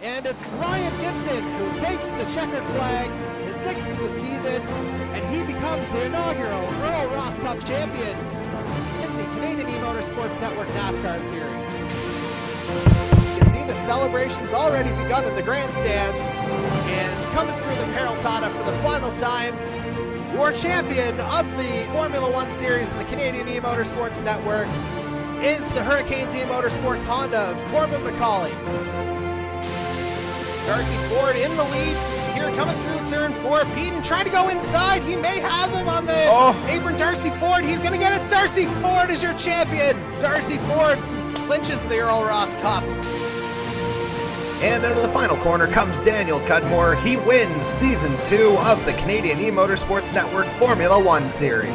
And it's Ryan Gibson who takes the checkered flag, his 6th of the season, and he becomes the inaugural Earl Ross Cup champion in the Canadian E-Motorsports Network NASCAR Series. You see the celebrations already begun at the grandstands, and coming through the Peraltada for the final time, your champion of the Formula One Series in the Canadian E-Motorsports Network is the Hurricanes E-Motorsports Honda of Corbin McCauley. Darcy Ford in the lead here, coming through turn 4. Peden trying to go inside. He may have him on the apron. Darcy Ford, he's going to get it. Darcy Ford is your champion. Darcy Ford clinches the Earl Ross Cup. And out of the final corner comes Daniel Cudmore. He wins Season 2 of the Canadian E-Motorsports Network Formula One Series.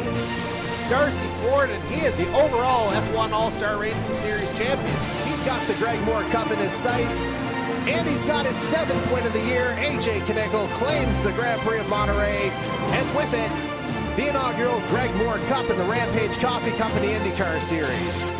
Darcy Ford, and he is the overall F1 All-Star Racing Series champion. He's got the Greg Moore Cup in his sights, and he's got his 7th win of the year. AJ Knigel claims the Grand Prix of Monterey, and with it, the inaugural Greg Moore Cup in the Rampage Coffee Company IndyCar Series.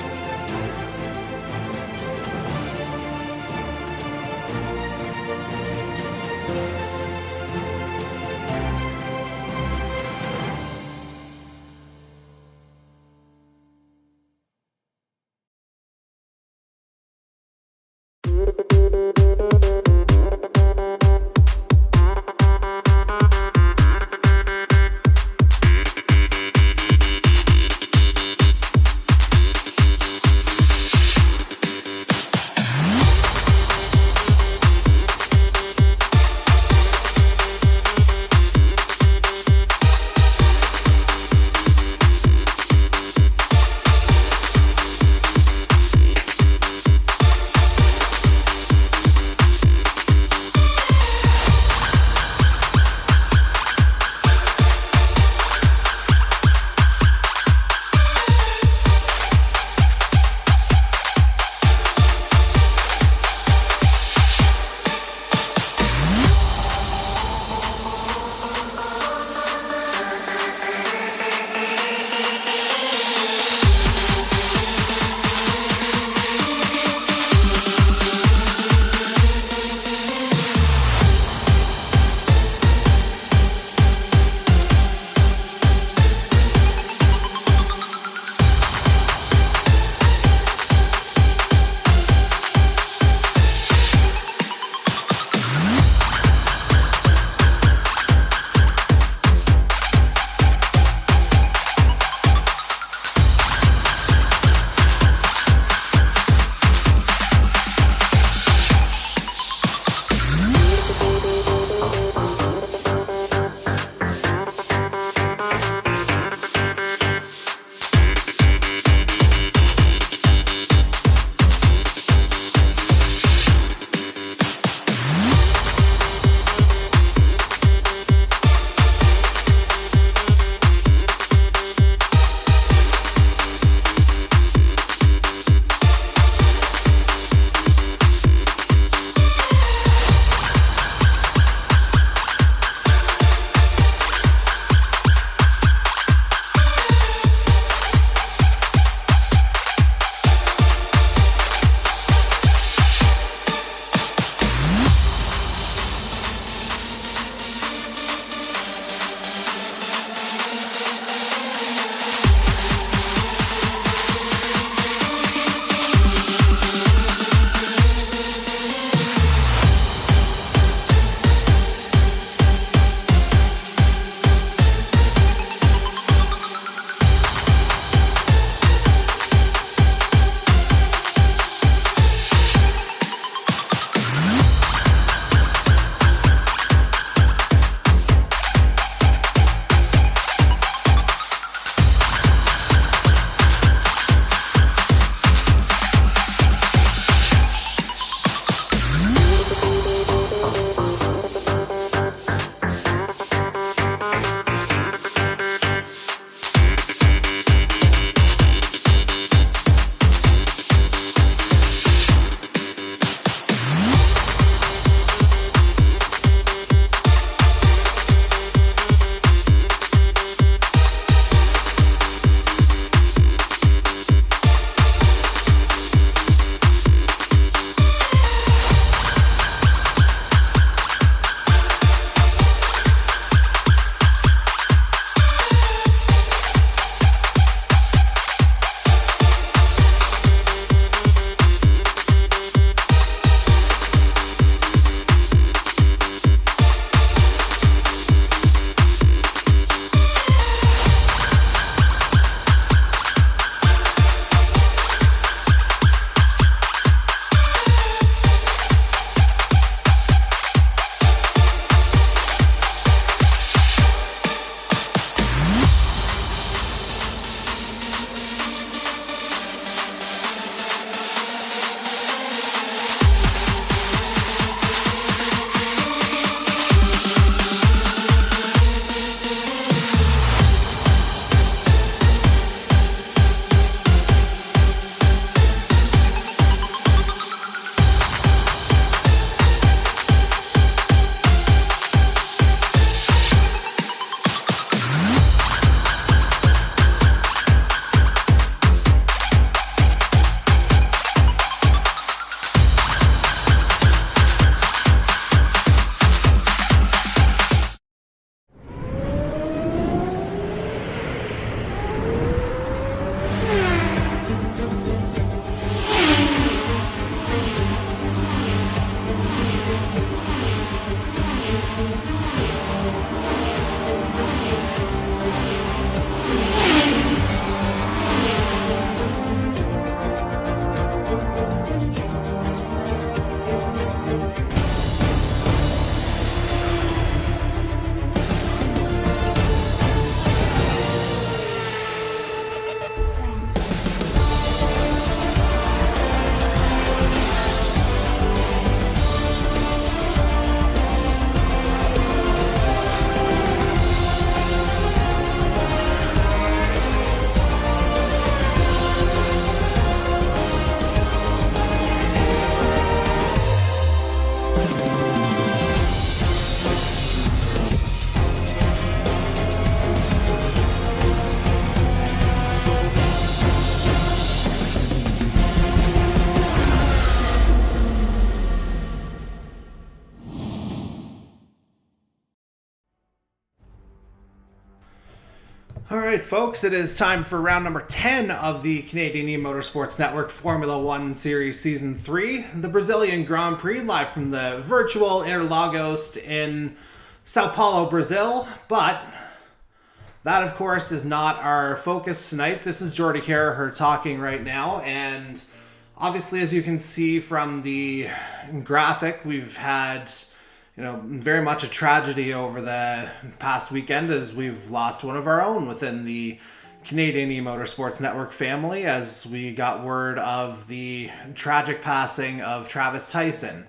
All right, folks, it is time for round number 10 of the Canadian E-Motorsports Network Formula One Series Season 3, the Brazilian Grand Prix, live from the virtual Interlagos in Sao Paulo, Brazil. But that, of course, is not our focus tonight. This is Jordy Carraher talking right now, and obviously, as you can see from the graphic, we've had very much a tragedy over the past weekend as we've lost one of our own within the Canadian E-Motorsports Network family as we got word of the tragic passing of Travis Tyson.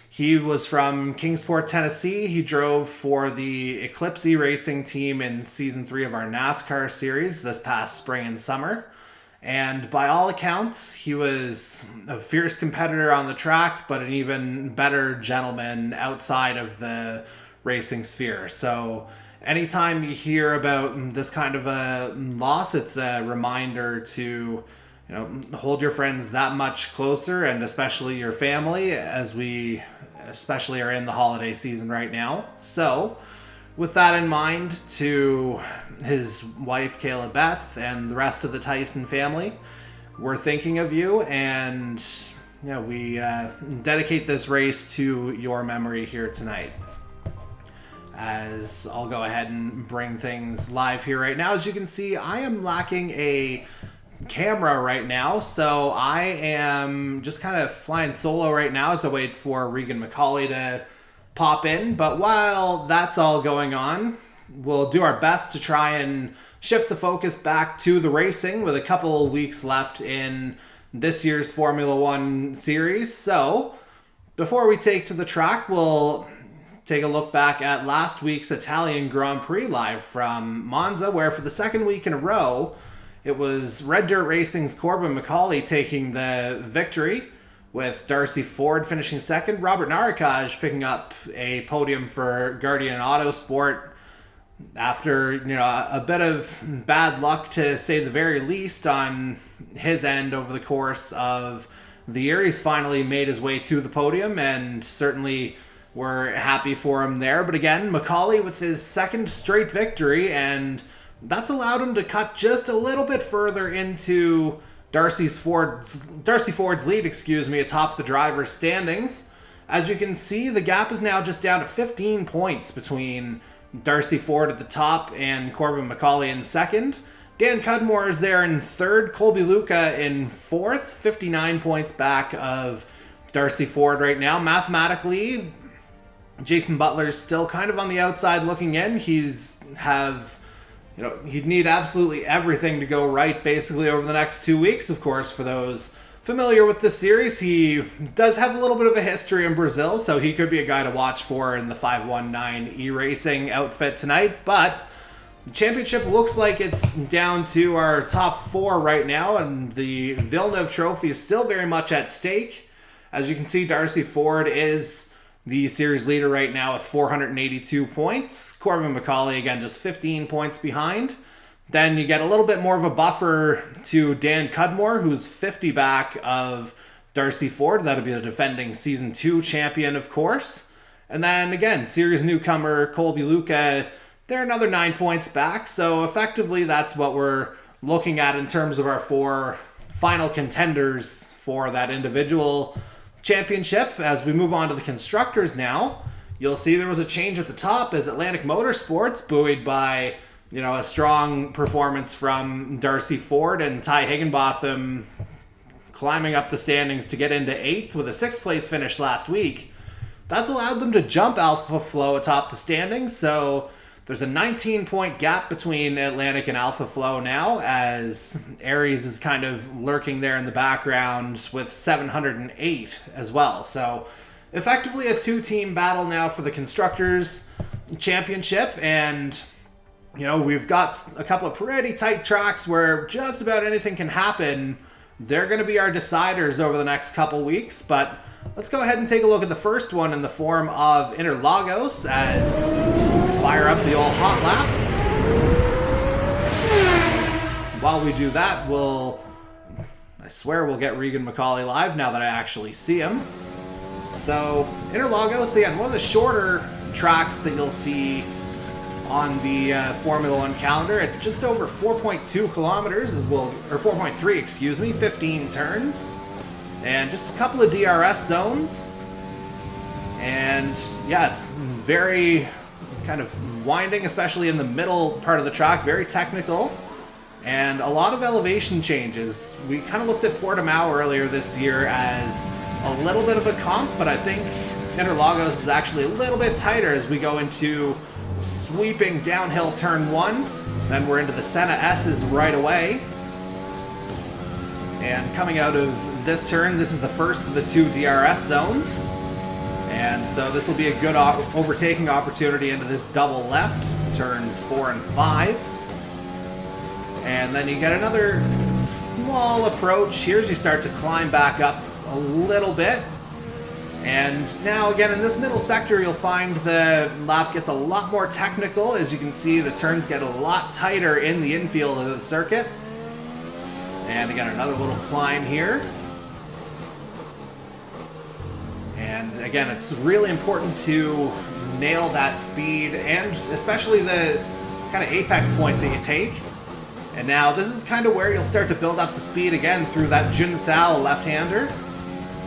He was from Kingsport, Tennessee. He drove for the Eclipse Racing team in Season 3 of our NASCAR series this past spring and summer. And by all accounts, he was a fierce competitor on the track, but an even better gentleman outside of the racing sphere. So anytime you hear about this kind of a loss, it's a reminder to hold your friends that much closer, and especially your family, as we especially are in the holiday season right now. So with that in mind, to his wife, Kayla Beth, and the rest of the Tyson family, we're thinking of you, and we dedicate this race to your memory here tonight. As I'll go ahead and bring things live here right now. As you can see, I am lacking a camera right now, so I am just kind of flying solo right now as I wait for Regan McCauley to pop in. But while that's all going on, we'll do our best to try and shift the focus back to the racing with a couple weeks left in this year's Formula One series. So before we take to the track, we'll take a look back at last week's Italian Grand Prix live from Monza, where for the second week in a row, it was Red Dirt Racing's Corbin McCauley taking the victory, with Darcy Ford finishing second, Robert Narakaj picking up a podium for Guardian Autosport after a bit of bad luck, to say the very least, on his end over the course of the year. He's finally made his way to the podium, and certainly we're happy for him there. But again, McCauley with his second straight victory, and that's allowed him to cut just a little bit further into Darcy Ford's lead, atop the driver's standings. As you can see, the gap is now just down to 15 points between Darcy Ford at the top and Corbin McCauley in second. Dan Cudmore is there in third, Colby Luca in fourth, 59 points back of Darcy Ford right now. Mathematically, Jason Butler's still kind of on the outside looking in. He'd need absolutely everything to go right basically over the next 2 weeks. Of course, for those familiar with this series, he does have a little bit of a history in Brazil, so he could be a guy to watch for in the 519 E-Racing outfit tonight. But the championship looks like it's down to our top four right now, and the Villeneuve Trophy is still very much at stake. As you can see, Darcy Ford is the series leader right now with 482 points. Corbin McCauley, again, just 15 points behind. Then you get a little bit more of a buffer to Dan Cudmore, who's 50 back of Darcy Ford. That'll be the defending Season 2 champion, of course. And then, again, series newcomer Colby Luca, they're another 9 points back. So effectively, that's what we're looking at in terms of our four final contenders for that individual championship. As we move on to the constructors now, you'll see there was a change at the top as Atlantic Motorsports, buoyed by a strong performance from Darcy Ford and Ty Higginbotham climbing up the standings to get into 8th with a 6th place finish last week. That's allowed them to jump Alpha Flow atop the standings, so there's a 19-point gap between Atlantic and Alpha Flow now, as Aries is kind of lurking there in the background with 708 as well. So effectively a two-team battle now for the Constructors Championship, and we've got a couple of pretty tight tracks where just about anything can happen. They're going to be our deciders over the next couple weeks, but let's go ahead and take a look at the first one in the form of Interlagos, as fire up the old hot lap. While we do that, I swear we'll get Regan McCauley live now that I actually see him. So Interlagos, again, one of the shorter tracks that you'll see on the Formula One calendar at just over 4.2 kilometers, or 4.3, excuse me, 15 turns, and just a couple of DRS zones. And yeah, it's very kind of winding, especially in the middle part of the track, very technical, and a lot of elevation changes. We kind of looked at Portimao earlier this year as a little bit of a comp, but I think Interlagos is actually a little bit tighter as we go into sweeping downhill turn 1. Then we're into the Senna S's right away. And coming out of this turn, this is the first of the 2 DRS zones. And so this will be a good overtaking opportunity into this double left, turns 4 and 5. And then you get another small approach here as you start to climb back up a little bit. And now again in this middle sector you'll find the lap gets a lot more technical. As you can see, the turns get a lot tighter in the infield of the circuit. And again, another little climb here. And again, it's really important to nail that speed, and especially the kind of apex point that you take. And now this is kind of where you'll start to build up the speed again through that Junsao left-hander.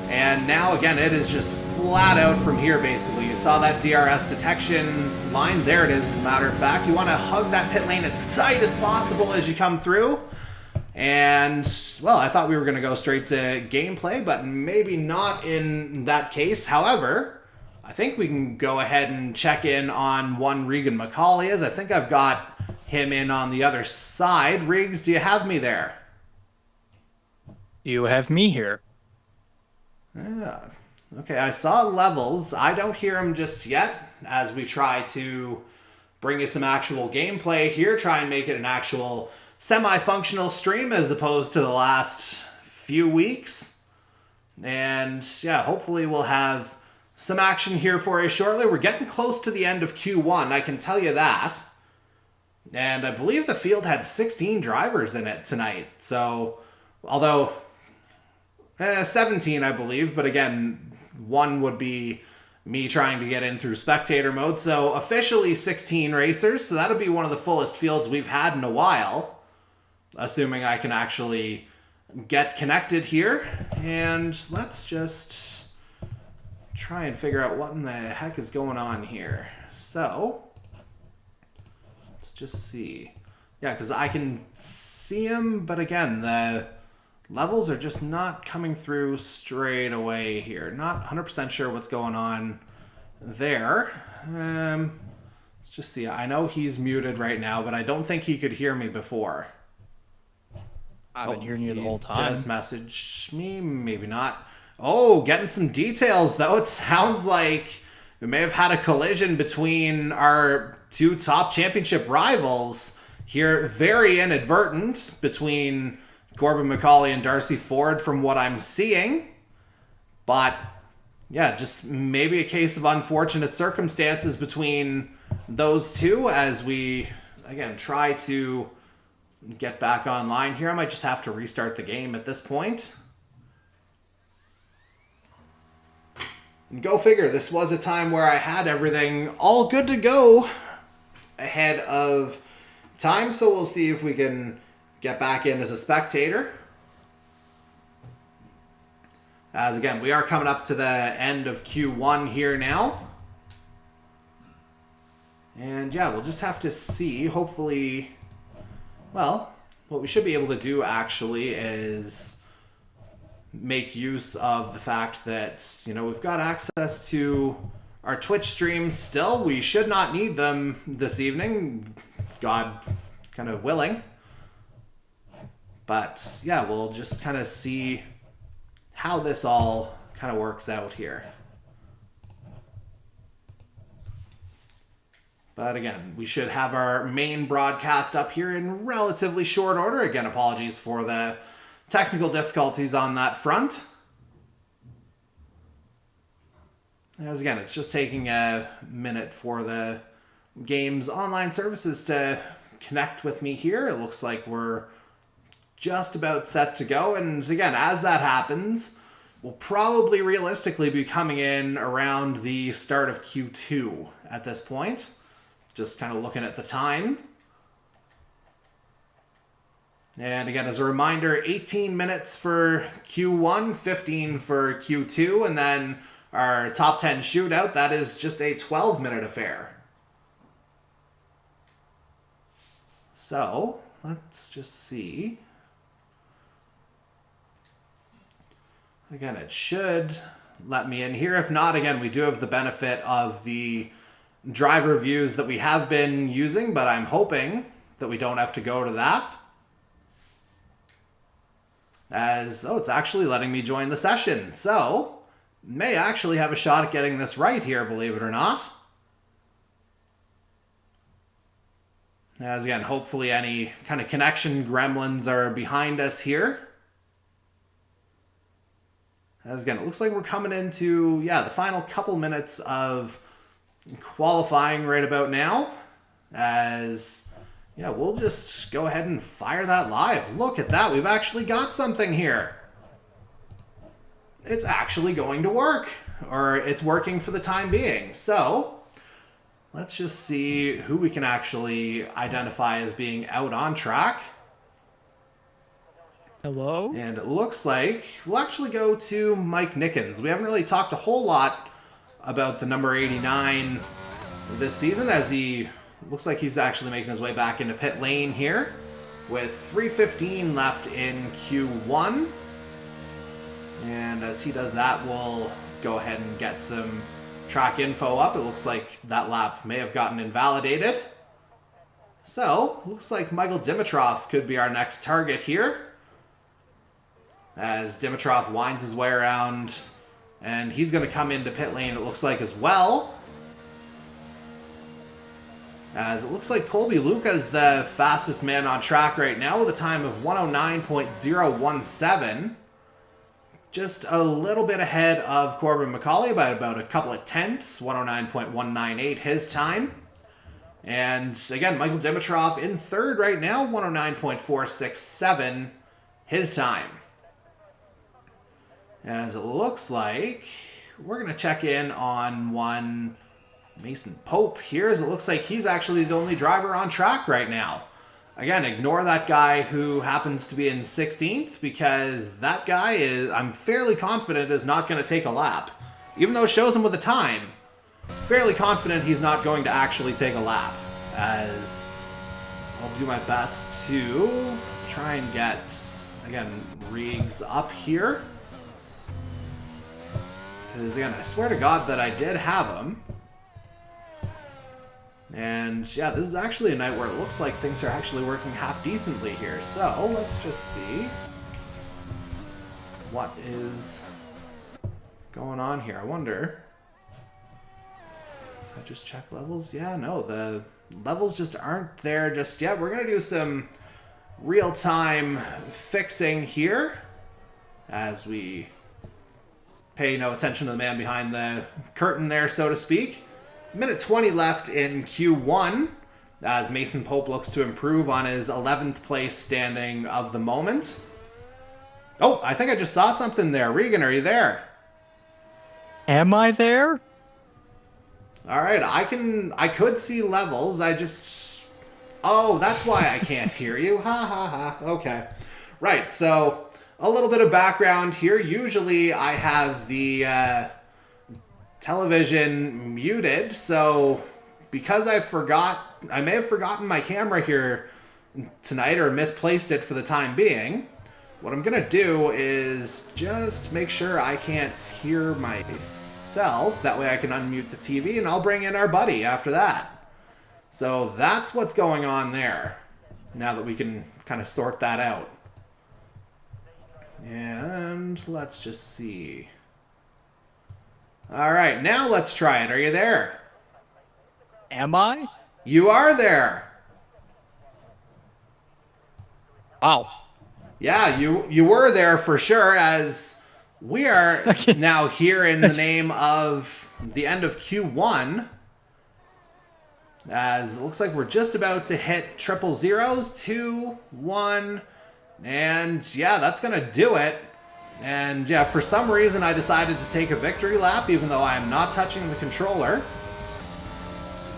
And now again, it is just flat out from here basically. You saw that DRS detection line. There it is, as a matter of fact. You want to hug that pit lane as tight as possible as you come through. And, well, I thought we were going to go straight to gameplay, but maybe not in that case. However, I think we can go ahead and check in on one Regan McCauley, as I think I've got him in on the other side. Riggs, do you have me there? You have me here. Yeah. Okay, I saw levels. I don't hear him just yet as we try to bring you some actual gameplay here, try and make it an actual semi-functional stream as opposed to the last few weeks. And yeah, hopefully we'll have some action here for you shortly. We're getting close to the end of Q1, I can tell you that. And I believe the field had 16 drivers in it tonight. So, although 17, I believe, but again, one would be me trying to get in through spectator mode. So officially 16 racers, so that'll be one of the fullest fields we've had in a while, assuming I can actually get connected here. And let's just try and figure out what in the heck is going on here. So let's just see. Yeah, because I can see him, but again, the levels are just not coming through straight away here. Not 100% sure what's going on there. Let's just see. I know he's muted right now, but I don't think he could hear me before. I've been hearing you the whole time. Just messaged me, maybe not. Oh, getting some details though. It sounds like we may have had a collision between our 2 top championship rivals here. Very inadvertent between Corbin McCauley and Darcy Ford from what I'm seeing. But yeah, just maybe a case of unfortunate circumstances between those two as we, again, try to get back online here. I might just have to restart the game at this point. And go figure, this was a time where I had everything all good to go ahead of time. So we'll see if we can get back in as a spectator. As again, we are coming up to the end of Q1 here now. And yeah, we'll just have to see, hopefully, well, what we should be able to do actually is make use of the fact that, you know, we've got access to our Twitch streams still. We should not need them this evening, God kind of willing. But yeah, we'll just kind of see how this all kind of works out here. But again, we should have our main broadcast up here in relatively short order. Again, apologies for the technical difficulties on that front. As again, it's just taking a minute for the game's online services to connect with me here. It looks like we're just about set to go. And again, as that happens, we'll probably realistically be coming in around the start of Q2 at this point. just kind of looking at the time. And again, as a reminder, 18 minutes for Q1, 15 for Q2, and then our top 10 shootout, that is just a 12-minute affair. So, let's just see. Again, it should let me in here. If not, again, we do have the benefit of the driver views that we have been using, but I'm hoping that we don't have to go to that. It's actually letting me join the session. So, may actually have a shot at getting this right here, believe it or not. As again, hopefully any kind of connection gremlins are behind us here. As again, it looks like we're coming into, the final couple minutes of qualifying right about now. We'll just go ahead and fire that live. Look at that. We've actually got something here. It's actually going to work. Or it's working for the time being. So, let's just see who we can actually identify as being out on track. Hello? And it looks like we'll actually go to Mike Nickens. We haven't really talked a whole lot about the number 89 this season, as he looks like he's actually making his way back into pit lane here with 3:15 left in Q1. And as he does that, we'll go ahead and get some track info up. It looks like that lap may have gotten invalidated. So, looks like Michael Dimitrov could be our next target here, as Dimitrov winds his way around, and he's going to come into pit lane, it looks like, as well. As it looks like Colby Luca is the fastest man on track right now with a time of 109.017. Just a little bit ahead of Corbin McCauley by about a couple of tenths, 109.198 his time. And again, Michael Dimitrov in third right now, 109.467 his time. As it looks like we're going to check in on one Mason Pope here, as it looks like he's actually the only driver on track right now. Again, ignore that guy who happens to be in 16th, because that guy is, I'm fairly confident, is not going to take a lap. Even though it shows him with a time, fairly confident he's not going to actually take a lap. As I'll do my best to try and get, again, Riggs up here. Because again, I swear to God that I did have him. And yeah, this is actually a night where it looks like things are actually working half decently here. So let's just see what is going on here. I wonder. I just check levels. Yeah, no, the levels just aren't there just yet. We're going to do some real-time fixing here as we pay no attention to the man behind the curtain there, so to speak. Minute 20 left in Q1 as Mason Pope looks to improve on his 11th place standing of the moment. Oh, I think I just saw something there. Regan, are you there? Am I there? All right, I could see levels. Oh, that's why I can't hear you. Ha ha ha. Okay. Right, so a little bit of background here. Usually I have the television muted, so because I may have forgotten my camera here tonight or misplaced it for the time being, what I'm gonna do is just make sure I can't hear myself. That way I can unmute the TV and I'll bring in our buddy after that. So that's what's going on there, now that we can kind of sort that out. And let's just see. All right, now let's try it. Are you there? Am I? You are there. Wow. Yeah, you were there for sure, as we are now here in the name of the end of Q1. As it looks like we're just about to hit triple zeros, 2, 1, and yeah, that's going to do it. And yeah, for some reason I decided to take a victory lap, even though I am not touching the controller.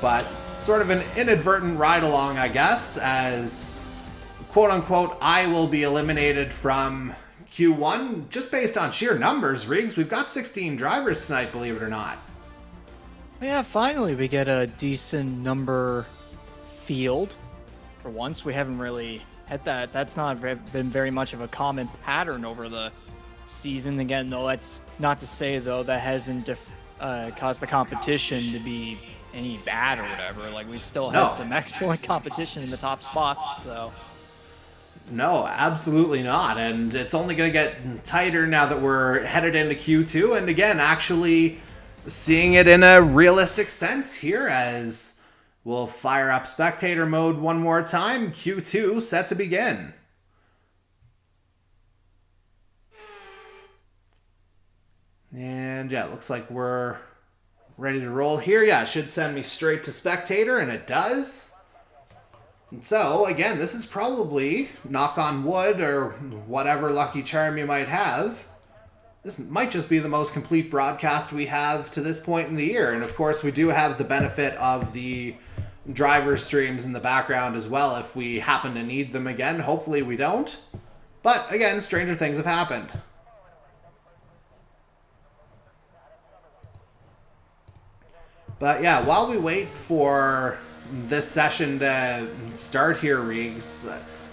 But sort of an inadvertent ride-along, I guess, as quote-unquote I will be eliminated from Q1 just based on sheer numbers, Riggs. We've got 16 drivers tonight, believe it or not. Yeah, finally we get a decent number field. For once, we haven't really had that. That's not been very much of a common pattern over the season. Again, though, that's not to say, though, that hasn't caused the competition to be any bad or whatever. Like, we still had some excellent competition in the top spots, so... No, absolutely not. And it's only going to get tighter now that we're headed into Q2. And again, actually seeing it in a realistic sense here as we'll fire up spectator mode one more time. Q2 set to begin. And yeah, it looks like we're ready to roll here. Yeah, it should send me straight to spectator, and it does. And so, again, this is probably, knock on wood or whatever lucky charm you might have, this might just be the most complete broadcast we have to this point in the year. And of course, we do have the benefit of the driver streams in the background as well if we happen to need them again. Hopefully we don't. But again, stranger things have happened. But yeah, while we wait for this session to start here, Riggs,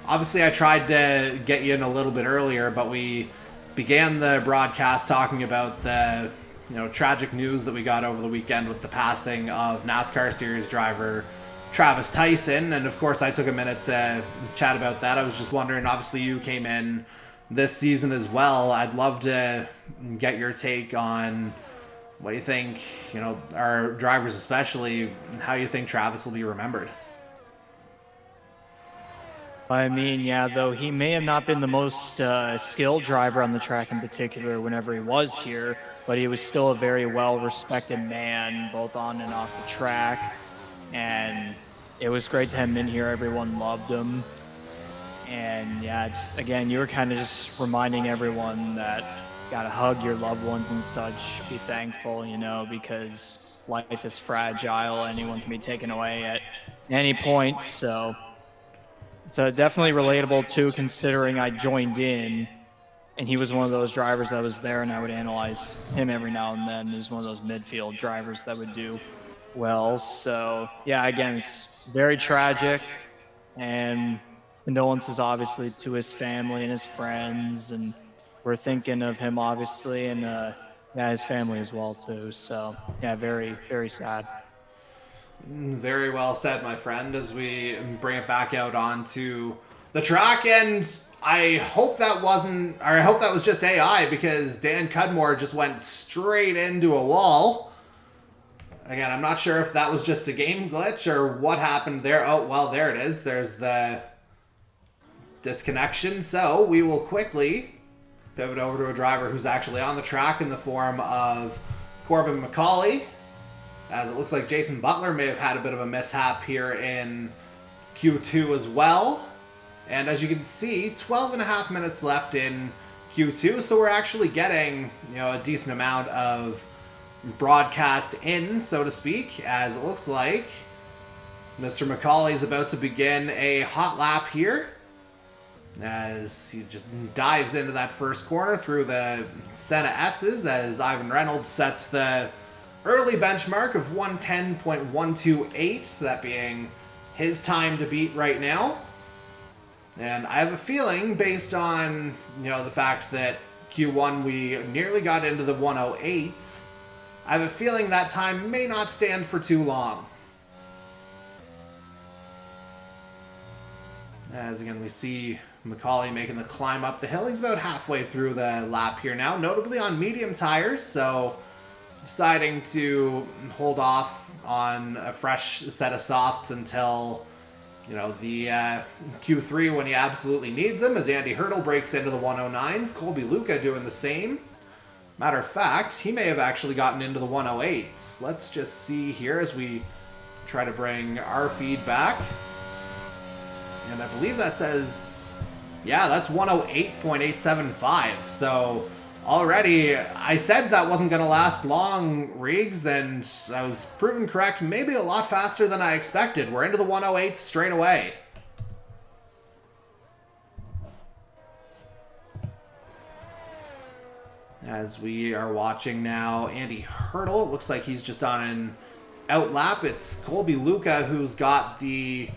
obviously I tried to get you in a little bit earlier, but we began the broadcast talking about the tragic news that we got over the weekend with the passing of NASCAR Series driver Travis Tyson. And of course I took a minute to chat about that. I was just wondering, obviously you came in this season as well. I'd love to get your take on what you think, our drivers especially, how you think Travis will be remembered. I mean, yeah, though he may have not been the most skilled driver on the track in particular whenever he was here, but he was still a very well-respected man, both on and off the track. And it was great to have him in here. Everyone loved him. And yeah, again, you were kind of just reminding everyone that gotta hug your loved ones and such, be thankful, because life is fragile. Anyone can be taken away at any point, so definitely relatable too, considering I joined in and he was one of those drivers that was there, and I would analyze him every now and then as one of those midfield drivers that would do well. So yeah, again, it's very tragic, and condolences obviously to his family and his friends, and we're thinking of him obviously, and his family as well too. So yeah, very, very sad. Very well said, my friend, as we bring it back out onto the track. And I hope that was just AI, because Dan Cudmore just went straight into a wall. Again, I'm not sure if that was just a game glitch or what happened there. Oh, well, there it is. There's the disconnection. So we will quickly pivot over to a driver who's actually on the track in the form of Corbin McCauley, as it looks like Jason Butler may have had a bit of a mishap here in Q2 as well. And as you can see, 12 and a half minutes left in Q2, so we're actually getting a decent amount of broadcast in, so to speak, as it looks like Mr. McCauley is about to begin a hot lap here, as he just dives into that first corner through the Senna S's, as Ivan Reynolds sets the early benchmark of 110.128, that being his time to beat right now. And I have a feeling, based on the fact that Q1 we nearly got into the 108s, I have a feeling that time may not stand for too long. As again we see McCauley making the climb up the hill. He's about halfway through the lap here now, notably on medium tires, so deciding to hold off on a fresh set of softs until the Q3 when he absolutely needs them, as Andy Hurdle breaks into the 109s. Colby Luca doing the same. Matter of fact, he may have actually gotten into the 108s. Let's just see here as we try to bring our feed back. And I believe that says, yeah, that's 108.875. So already. I said that wasn't going to last long, Riggs, and I was proven correct. Maybe a lot faster than I expected. We're into the 108 straight away. As we are watching now, Andy Hurdle, it looks like he's just on an outlap. It's Colby Luca who's got the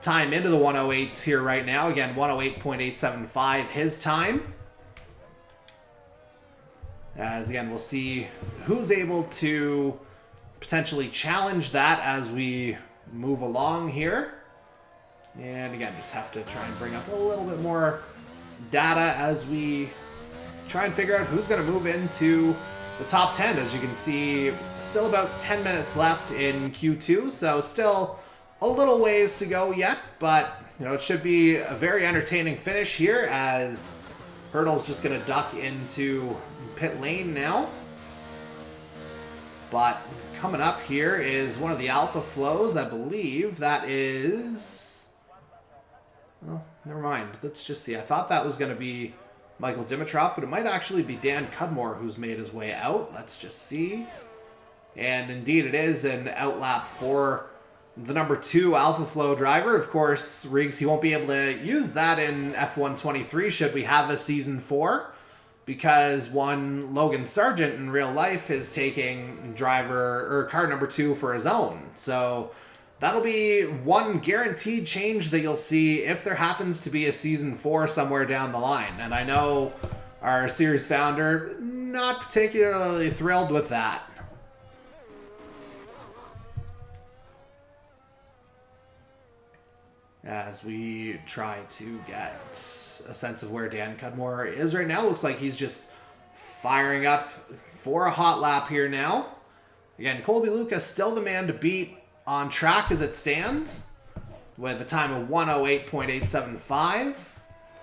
time into the 108s here right now. Again, 108.875 his time. As again, we'll see who's able to potentially challenge that as we move along here. And again, just have to try and bring up a little bit more data as we try and figure out who's going to move into the top 10. As you can see, still about 10 minutes left in Q2, so still a little ways to go yet, but you know, it should be a very entertaining finish here as Hurdle's just going to duck into pit lane now. But coming up here is one of the Alpha Flows. I believe that is... well, never mind. Let's just see. I thought that was going to be Michael Dimitrov, but it might actually be Dan Cudmore who's made his way out. Let's just see. And indeed, it is an outlap for the number 2 Alpha Flow driver. Of course, Riggs, he won't be able to use that in F1 23 should we have a Season 4, because one Logan Sargent in real life is taking driver or car number 2 for his own. So that'll be one guaranteed change that you'll see if there happens to be a Season 4 somewhere down the line. And I know our series founder, not particularly thrilled with that. As we try to get a sense of where Dan Cudmore is right now. Looks like he's just firing up for a hot lap here now. Again, Colby Luca still the man to beat on track as it stands, with a time of 108.875.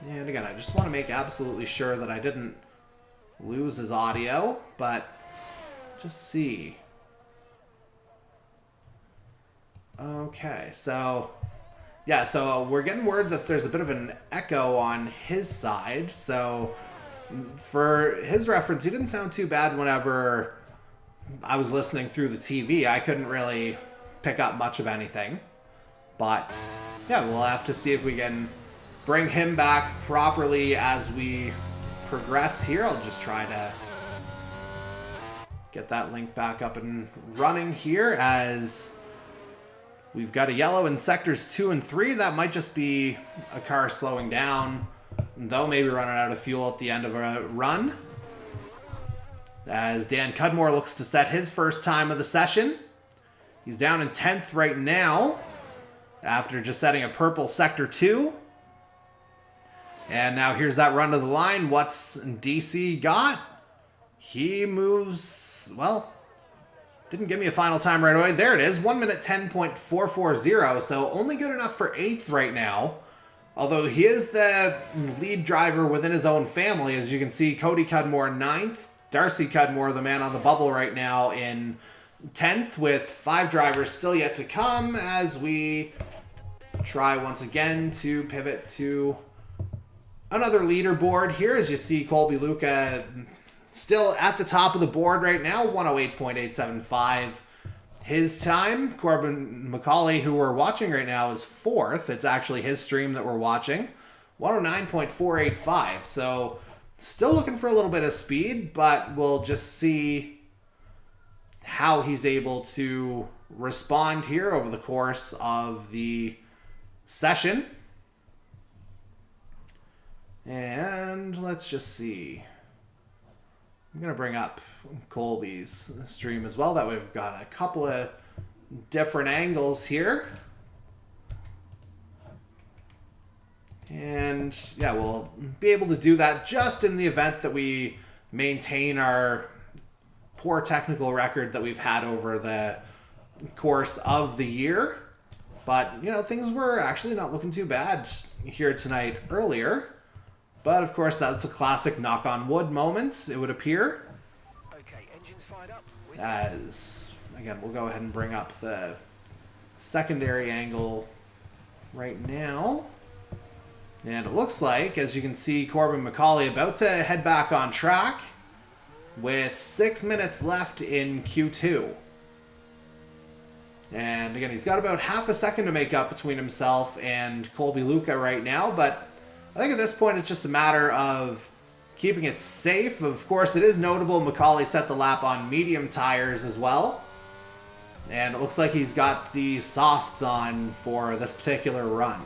And again, I just want to make absolutely sure that I didn't lose his audio, but just see. Okay, so yeah, so we're getting word that there's a bit of an echo on his side. So for his reference, he didn't sound too bad whenever I was listening through the TV. I couldn't really pick up much of anything, but yeah, we'll have to see if we can bring him back properly as we progress here. I'll just try to get that link back up and running here as we've got a yellow in sectors 2 and 3. That might just be a car slowing down, though maybe running out of fuel at the end of a run, as Dan Cudmore looks to set his first time of the session. He's down in 10th right now after just setting a purple sector 2. And now here's that run to the line. What's DC got? He moves, well, didn't give me a final time right away. There it is, 1 minute 10.440, so only good enough for 8th right now. Although he is the lead driver within his own family. As you can see, Cody Cudmore 9th, Darcy Cudmore, the man on the bubble right now, in 10th, with 5 drivers still yet to come as we try once again to pivot to another leaderboard here. As you see, Colby Luca still at the top of the board right now, 108.875 his time. Corbin McCauley, who we're watching right now, is 4th. It's actually his stream that we're watching, 109.485. So still looking for a little bit of speed, but we'll just see how he's able to respond here over the course of the session. And let's just see. I'm going to bring up Colby's stream as well. That way we've got a couple of different angles here. And yeah, we'll be able to do that just in the event that we maintain our poor technical record that we've had over the course of the year. But, you know, things were actually not looking too bad here tonight earlier. But, of course, that's a classic knock-on-wood moment, it would appear. Okay, engines fired up. As, again, we'll go ahead and bring up the secondary angle right now. And it looks like, as you can see, Corbin McCauley about to head back on track with 6 minutes left in Q2. And again, he's got about half a second to make up between himself and Colby Luca right now, but I think at this point it's just a matter of keeping it safe. Of course, it is notable McCauley set the lap on medium tires as well. And it looks like he's got the softs on for this particular run.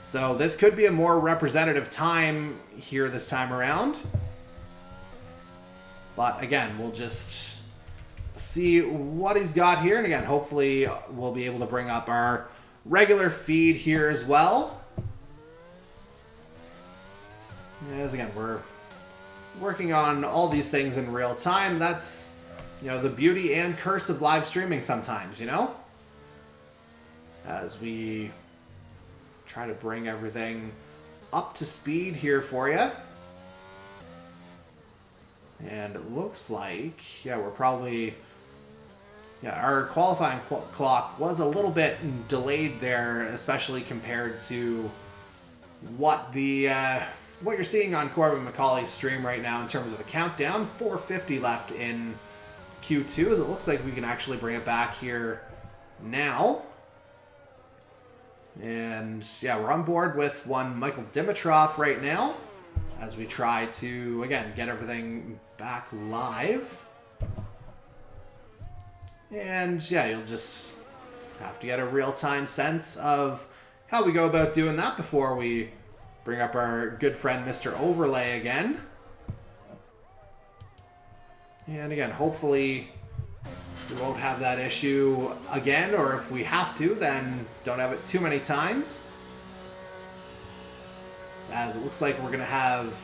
So this could be a more representative time here this time around. But again, we'll just see what he's got here. And again, hopefully we'll be able to bring up our regular feed here as well. As again, we're working on all these things in real time. That's, you know, the beauty and curse of live streaming sometimes, you know? As we try to bring everything up to speed here for you. And it looks like, yeah, we're probably, yeah, our qualifying clock was a little bit delayed there, especially compared to what the what you're seeing on Corbin McCauley's stream right now in terms of a countdown. 4:50 left in Q2, as it looks like we can actually bring it back here now. And yeah, we're on board with one Michael Dimitrov right now as we try to, again, get everything back live. And yeah, you'll just have to get a real-time sense of how we go about doing that before we bring up our good friend Mr. Overlay again. And again, hopefully we won't have that issue again, or if we have to, then don't have it too many times. As it looks like we're going to have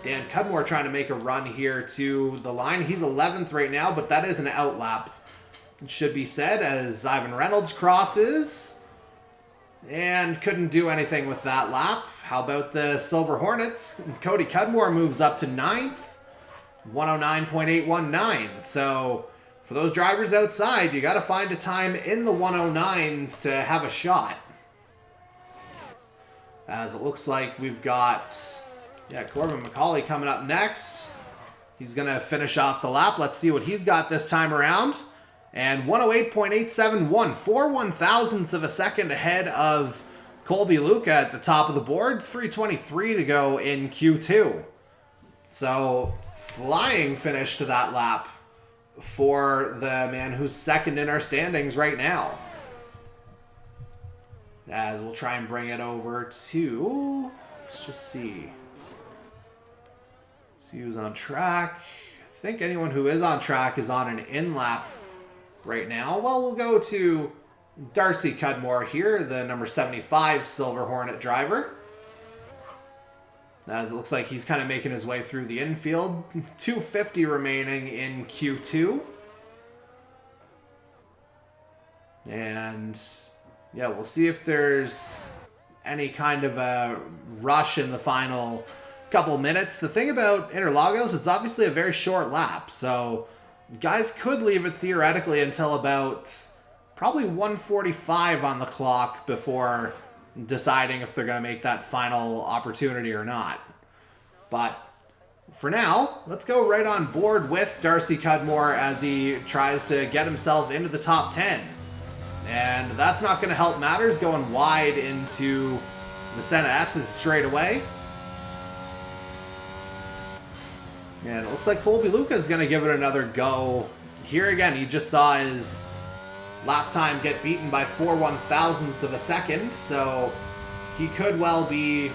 Dan Cudmore trying to make a run here to the line. He's 11th right now, but that is an outlap, it should be said, as Ivan Reynolds crosses and couldn't do anything with that lap. How about the Silver Hornets? Cody Cudmore moves up to 9th, 109.819. So for those drivers outside, you got to find a time in the 109s to have a shot. As it looks like we've got, yeah, Corbin McCauley coming up next. He's going to finish off the lap. Let's see what he's got this time around. And 108.871, 4 1,000ths of a second ahead of Colby Luca at the top of the board. 3:23 to go in Q2. So flying finish to that lap for the man who's second in our standings right now. As we'll try and bring it over to, let's just see who's on track. I think anyone who is on track is on an in-lap right now. Well, we'll go to Darcy Cudmore here, the number 75 Silver Hornet driver. As it looks like he's kind of making his way through the infield. 250 remaining in Q2. And yeah, we'll see if there's any kind of a rush in the final couple minutes. The thing about Interlagos, it's obviously a very short lap, so guys could leave it theoretically until about probably 1:45 on the clock before deciding if they're going to make that final opportunity or not. But for now, let's go right on board with Darcy Cudmore as he tries to get himself into the top 10. And that's not going to help matters, going wide into the Senna S's straight away. And it looks like Colby Luca is going to give it another go. Here again, you just saw his lap time get beaten by 4 1,000ths of a second, so he could well be,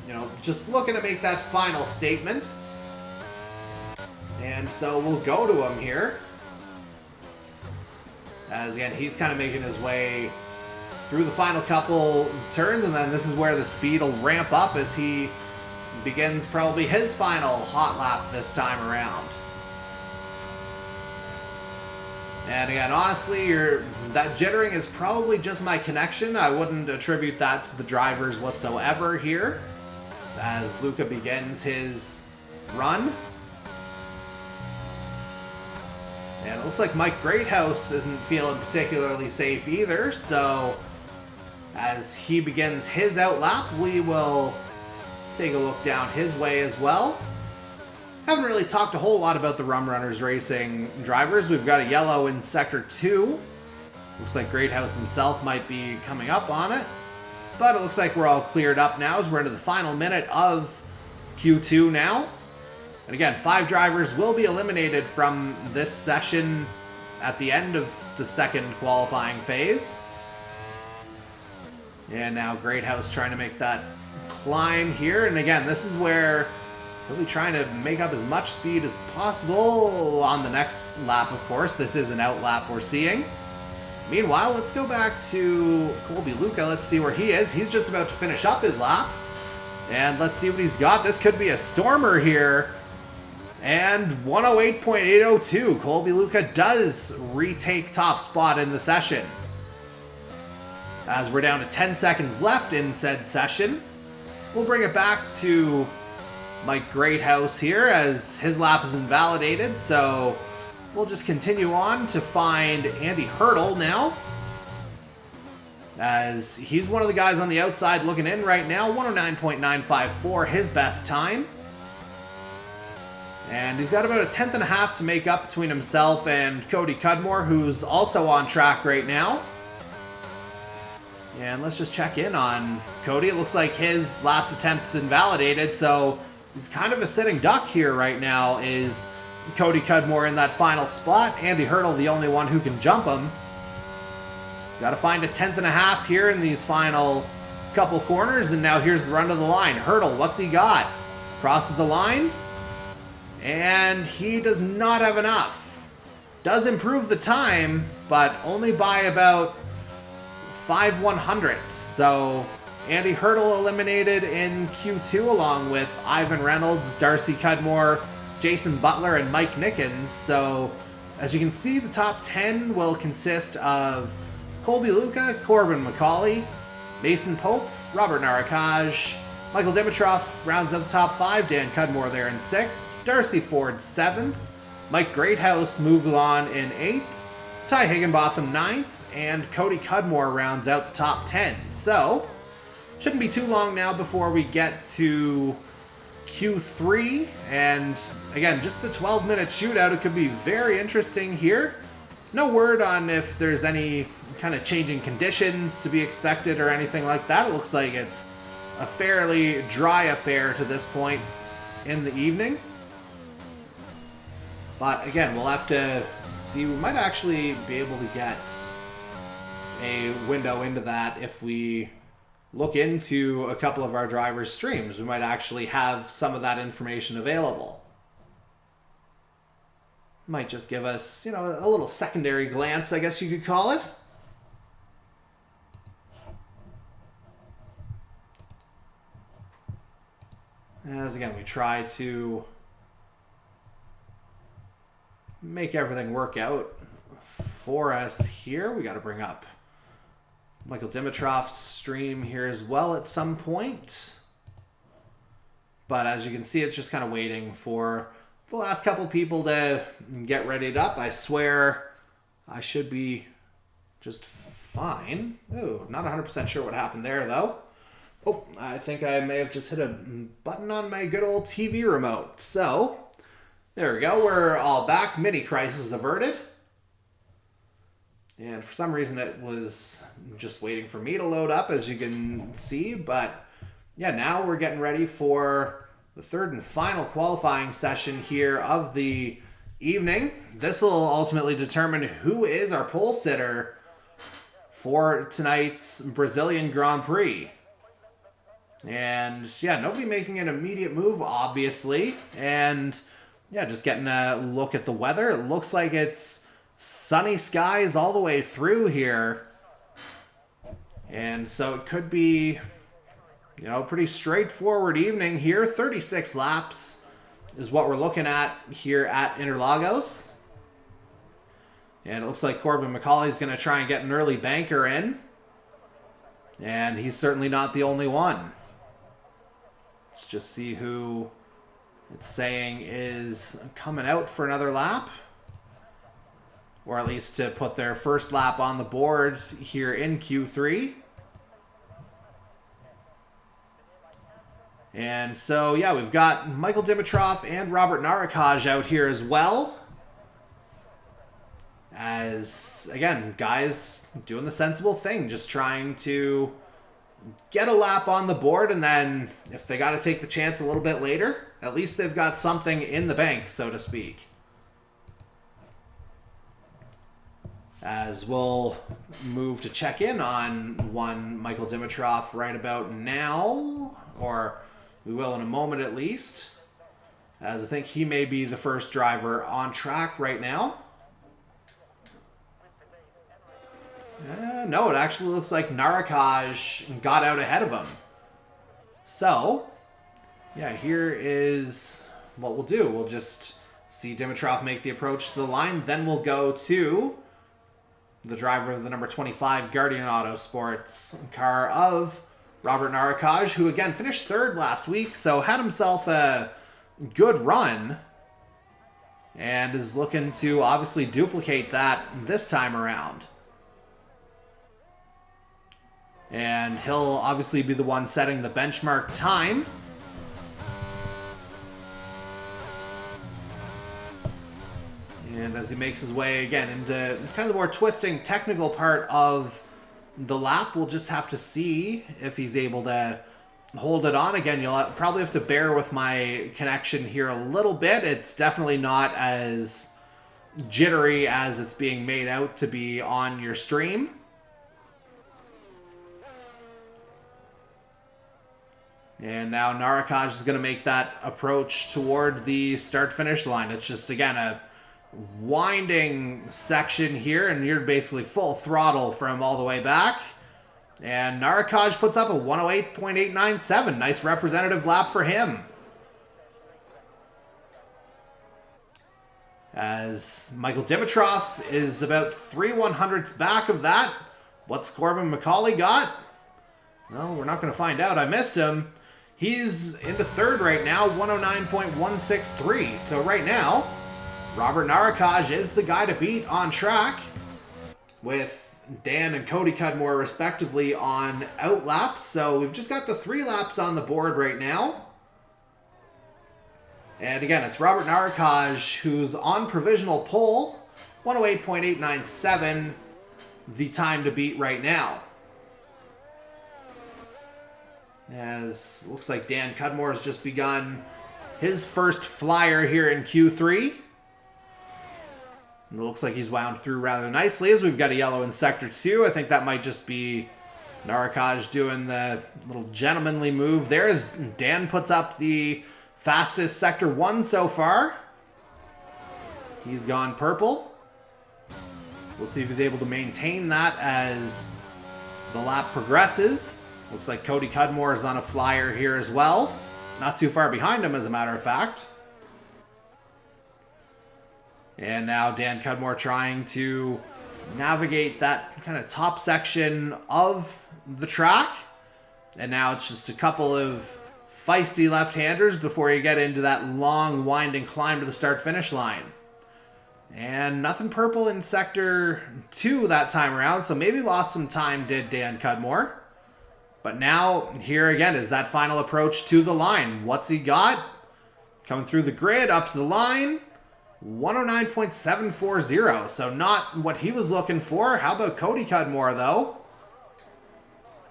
you know, just looking to make that final statement. And so we'll go to him here. As again, he's kind of making his way through the final couple turns, and then this is where the speed will ramp up as he begins probably his final hot lap this time around. And again, honestly, that jittering is probably just my connection. I wouldn't attribute that to the drivers whatsoever here as Luca begins his run. And it looks like Mike Greathouse isn't feeling particularly safe either, so As he begins his outlap, we will take a look down his way as well. Haven't really talked a whole lot about the Rum Runners Racing drivers. We've got a yellow in Sector 2. Looks like Greathouse himself might be coming up on it. But it looks like we're all cleared up now as we're into the final minute of Q2 now. And again, 5 drivers will be eliminated from this session at the end of the second qualifying phase. And now Greathouse trying to make that climb here. And again, this is where he'll be trying to make up as much speed as possible on the next lap, of course. This is an outlap we're seeing. Meanwhile, let's go back to Colby Luca. Let's see where he is. He's just about to finish up his lap. And let's see what he's got. This could be a stormer here. And 108.802. Colby Luca does retake top spot in the session. As we're down to 10 seconds left in said session, we'll bring it back to Mike Greathouse here as his lap is invalidated. So we'll just continue on to find Andy Hurdle now, as he's one of the guys on the outside looking in right now. 109.954, his best time. And he's got about a 10th and a half to make up between himself and Cody Cudmore, who's also on track right now. And let's just check in on Cody. It looks like his last attempt's invalidated, so he's kind of a sitting duck here right now. Is Cody Cudmore in that final spot? Andy Hurdle the only one who can jump him. He's got to find a 10th and a half here in these final couple corners, and now here's the run to the line. Hurdle, what's he got? Crosses the line, and he does not have enough. Does improve the time, but only by about 5/100ths. So Andy Hurdle eliminated in Q2 along with Ivan Reynolds, Darcy Cudmore, Jason Butler, and Mike Nickens. So as you can see, the top 10 will consist of Colby Luca, Corbin McCauley, Mason Pope, Robert Narakaj, Michael Dimitrov rounds out the top 5, Dan Cudmore there in 6th, Darcy Ford 7th, Mike Greathouse moved on in 8th, Ty Higginbotham 9th, and Cody Cudmore rounds out the top 10. So, shouldn't be too long now before we get to Q3. And again, just the 12-minute shootout. It could be very interesting here. No word on if there's any kind of changing conditions to be expected or anything like that. It looks like it's a fairly dry affair to this point in the evening. But again, we'll have to see. We might actually be able to get a window into that if we look into a couple of our drivers' streams. We might actually have some of that information available. Might just give us, a little secondary glance, I guess you could call it. As again, we try to make everything work out for us here. We got to bring up Michael Dimitrov's stream here as well at some point. But as you can see, it's just kind of waiting for the last couple people to get readied up. I swear I should be just fine. Ooh, not 100% sure what happened there, though. Oh, I think I may have just hit a button on my good old TV remote. So, there we go. We're all back. Mini crisis averted. And for some reason it was just waiting for me to load up, as you can see. But yeah, now we're getting ready for the third and final qualifying session here of the evening. This will ultimately determine who is our pole sitter for tonight's Brazilian Grand Prix. And yeah, nobody making an immediate move, obviously. And yeah, just getting a look at the weather. It looks like it's sunny skies all the way through here. And so it could be, pretty straightforward evening here. 36 laps is what we're looking at here at Interlagos. And it looks like Corbin McCauley's going to try and get an early banker in. And he's certainly not the only one. Let's just see who it's saying is coming out for another lap. Or at least to put their first lap on the board here in Q3. And so, yeah, we've got Michael Dimitrov and Robert Narakaj out here as well. As, again, guys doing the sensible thing, just trying to get a lap on the board, and then if they got to take the chance a little bit later, at least they've got something in the bank, so to speak. As we'll move to check in on one Michael Dimitrov right about now, or we will in a moment at least, as I think he may be the first driver on track right now. No, it actually looks like Narakaj got out ahead of him. So, yeah, here is what we'll do. We'll just see Dimitrov make the approach to the line. Then we'll go to the driver of the number 25 Guardian Autosports car of Robert Narakaj, who again finished third last week, so had himself a good run and is looking to obviously duplicate that this time around. And he'll obviously be the one setting the benchmark time. And as he makes his way again into kind of the more twisting technical part of the lap, we'll just have to see if he's able to hold it on. Again, you'll probably have to bear with my connection here a little bit. It's definitely not as jittery as it's being made out to be on your stream. And now Narakaj is going to make that approach toward the start-finish line. It's just, again, a winding section here, and you're basically full throttle from all the way back. And Narakaj puts up a 108.897. Nice representative lap for him. As Michael Dimitrov is about 3/100ths back of that. What's Corbin McCauley got? Well, we're not going to find out. I missed him. He's into third right now, 109.163. So right now, Robert Narakaj is the guy to beat on track, with Dan and Cody Cudmore respectively on out laps. So we've just got the 3 laps on the board right now. And again, it's Robert Narakaj who's on provisional pole, 108.897, the time to beat right now. As looks like Dan Cudmore has just begun his first flyer here in Q3. And it looks like he's wound through rather nicely, as we've got a yellow in Sector 2. I think that might just be Narakaj doing the little gentlemanly move there, as Dan puts up the fastest Sector 1 so far. He's gone purple. We'll see if he's able to maintain that as the lap progresses. Looks like Cody Cudmore is on a flyer here as well. Not too far behind him, as a matter of fact. And now Dan Cudmore trying to navigate that kind of top section of the track. And now it's just a couple of feisty left-handers before you get into that long, winding climb to the start-finish line. And nothing purple in Sector 2 that time around, so maybe lost some time, did Dan Cudmore. But now, here again is that final approach to the line. What's he got? Coming through the grid, up to the line. 109.740. So not what he was looking for. How about Cody Cudmore, though?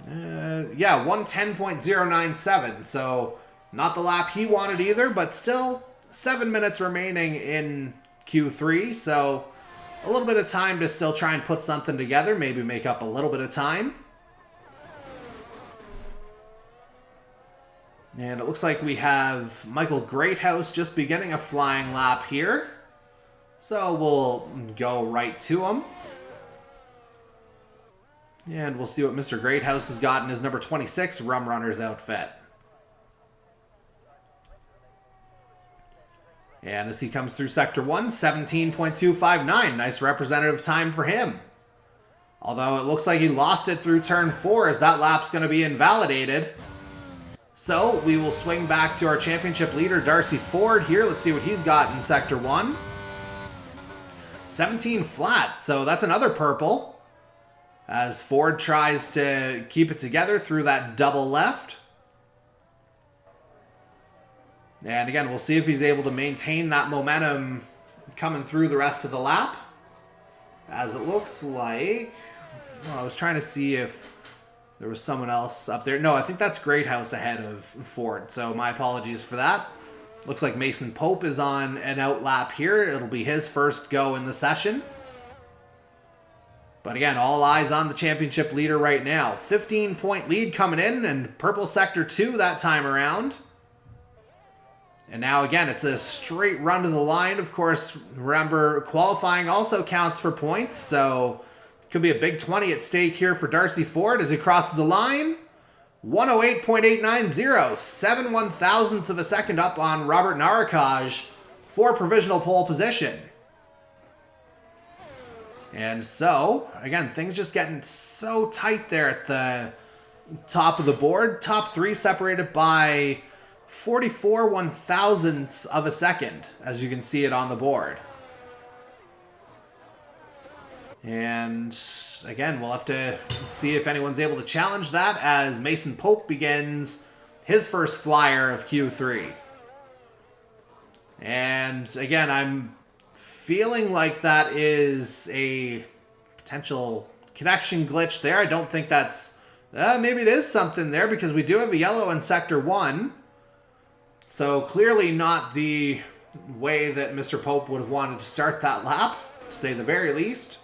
Yeah, 110.097. So not the lap he wanted either, but still 7 minutes remaining in Q3. So a little bit of time to still try and put something together. Maybe make up a little bit of time. And it looks like we have Michael Greathouse just beginning a flying lap here. So we'll go right to him. And we'll see what Mr. Greathouse has got in his number 26 Rum Runners outfit. And as he comes through Sector 1, 17.259. Nice representative time for him. Although it looks like he lost it through Turn 4, as that lap's going to be invalidated. So we will swing back to our championship leader, Darcy Ford here. Let's see what he's got in Sector 1. 17 flat, so that's another purple. As Ford tries to keep it together through that double left. And again, we'll see if he's able to maintain that momentum coming through the rest of the lap. As it looks like... Well, I was trying to see if there was someone else up there. No, I think that's Greathouse ahead of Ford, so my apologies for that. Looks like Mason Pope is on an out lap here. It'll be his first go in the session. But again, all eyes on the championship leader right now. 15-point lead coming in, and purple sector 2 that time around. And now again, it's a straight run to the line. Of course, remember, qualifying also counts for points, so could be a big 20 at stake here for Darcy Ford as he crosses the line. 108.890, 7 1,000ths of a second up on Robert Narakaj for provisional pole position. And so, again, things just getting so tight there at the top of the board. Top 3 separated by 44 1,000ths of a second, as you can see it on the board. And again, we'll have to see if anyone's able to challenge that as Mason Pope begins his first flyer of Q3. And again, I'm feeling like that is a potential connection glitch there. I don't think that's... maybe it is something there because we do have a yellow in Sector 1. So clearly not the way that Mr. Pope would have wanted to start that lap, to say the very least.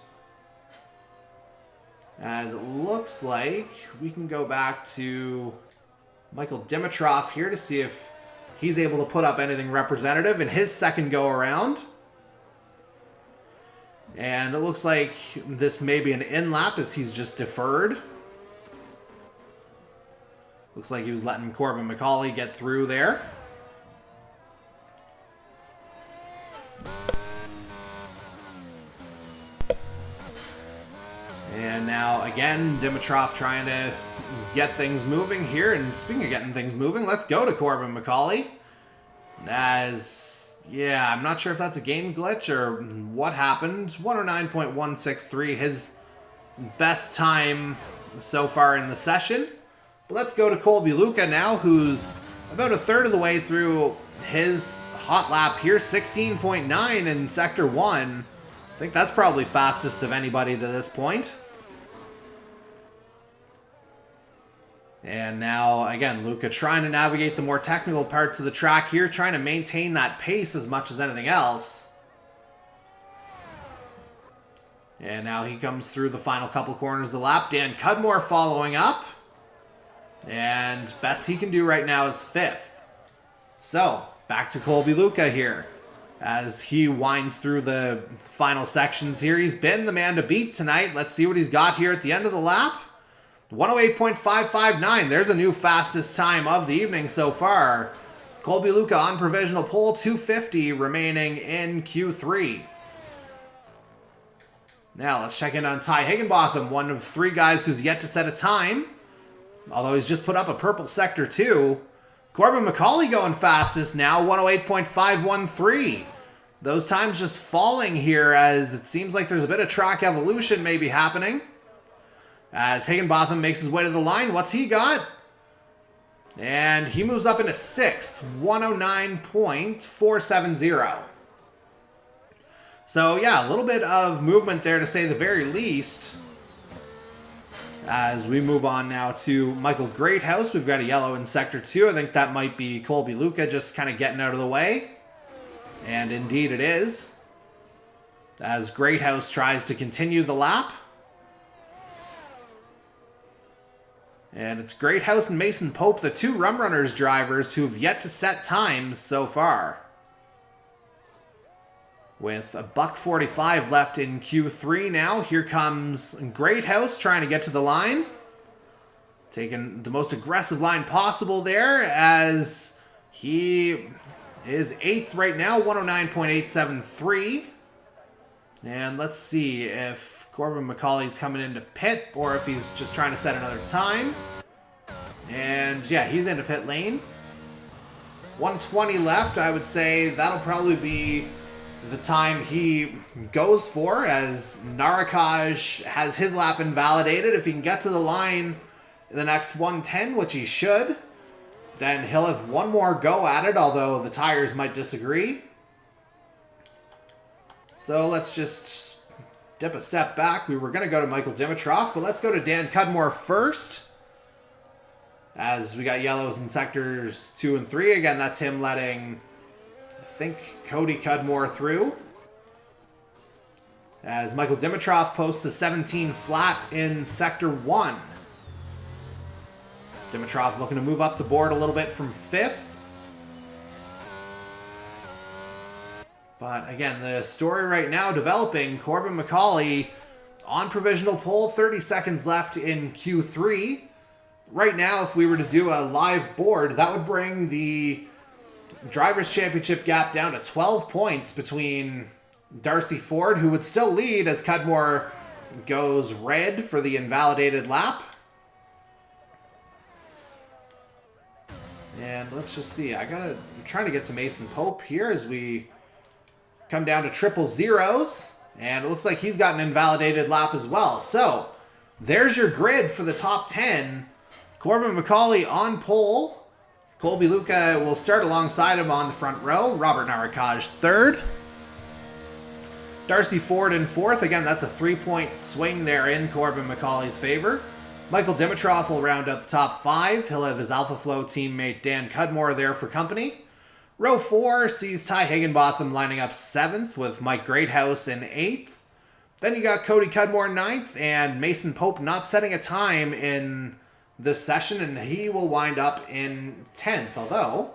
As it looks like we can go back to Michael Dimitrov here to see if he's able to put up anything representative in his second go around. And it looks like this may be an in lap as he's just deferred. Looks like he was letting Corbin McCauley get through there. And now, again, Dimitrov trying to get things moving here. And speaking of getting things moving, let's go to Corbin McCauley. As, yeah, I'm not sure if that's a game glitch or what happened. 109.163, his best time so far in the session. But let's go to Colby Luca now, who's about a third of the way through his hot lap here. 16.9 in Sector 1. I think that's probably fastest of anybody to this point. And now, again, Luca trying to navigate the more technical parts of the track here, trying to maintain that pace as much as anything else. And now he comes through the final couple corners of the lap. Dan Cudmore following up. And best he can do right now is 5th. So, back to Colby Luca here as he winds through the final sections here. He's been the man to beat tonight. Let's see what he's got here at the end of the lap. 108.559. There's a new fastest time of the evening so far. Colby Luca on provisional pole, 250 remaining in Q3. Now let's check in on Ty Higginbotham, one of 3 guys who's yet to set a time. Although he's just put up a purple Sector 2. Corbin McCauley going fastest now, 108.513. Those times just falling here as it seems like there's a bit of track evolution maybe happening. As Higginbotham makes his way to the line, what's he got? And he moves up into 6th, 109.470. So yeah, a little bit of movement there to say the very least. As we move on now to Michael Greathouse, we've got a yellow in Sector 2. I think that might be Colby Luca just kind of getting out of the way. And indeed it is. As Greathouse tries to continue the lap. And it's Greathouse and Mason Pope, the 2 Rum Runners drivers who've yet to set times so far. With a $1:45 left in Q3 now, here comes Greathouse trying to get to the line. Taking the most aggressive line possible there as he is 8th right now, 109.873. And let's see if Corbin McCauley's coming into pit or if he's just trying to set another time. And yeah, he's into pit lane. 120 left. I would say that'll probably be the time he goes for as Narakaj has his lap invalidated. If he can get to the line in the next 110, which he should, Then he'll have one more go at it, although the tires might disagree. So let's just dip a step back. We were going to go to Michael Dimitrov, but let's go to Dan Cudmore first. As we got yellows in sectors 2 and 3. Again, that's him letting, I think, Cody Cudmore through. As Michael Dimitrov posts a 17 flat in sector 1. Dimitrov looking to move up the board a little bit from 5th. But again, the story right now developing, Corbin McCauley on provisional pole, 30 seconds left in Q3. Right now, if we were to do a live board, that would bring the Drivers' Championship gap down to 12 points between Darcy Ford, who would still lead as Cudmore goes red for the invalidated lap. And let's just see. I'm trying to get to Mason Pope here as we come down to triple zeros. And it looks like he's got an invalidated lap as well. So there's your grid for the top 10. Corbin McCauley on pole. Colby Luca will start alongside him on the front row. Robert Narakaj third. Darcy Ford in 4th. Again, that's a 3-point swing there in Corbin McCauley's favor. Michael Dimitrov will round out the top 5. He'll have his Alpha Flow teammate Dan Cudmore there for company. Row 4 sees Ty Higginbotham lining up 7th with Mike Greathouse in 8th. Then you got Cody Cudmore 9th and Mason Pope not setting a time in this session, and he will wind up in 10th, although,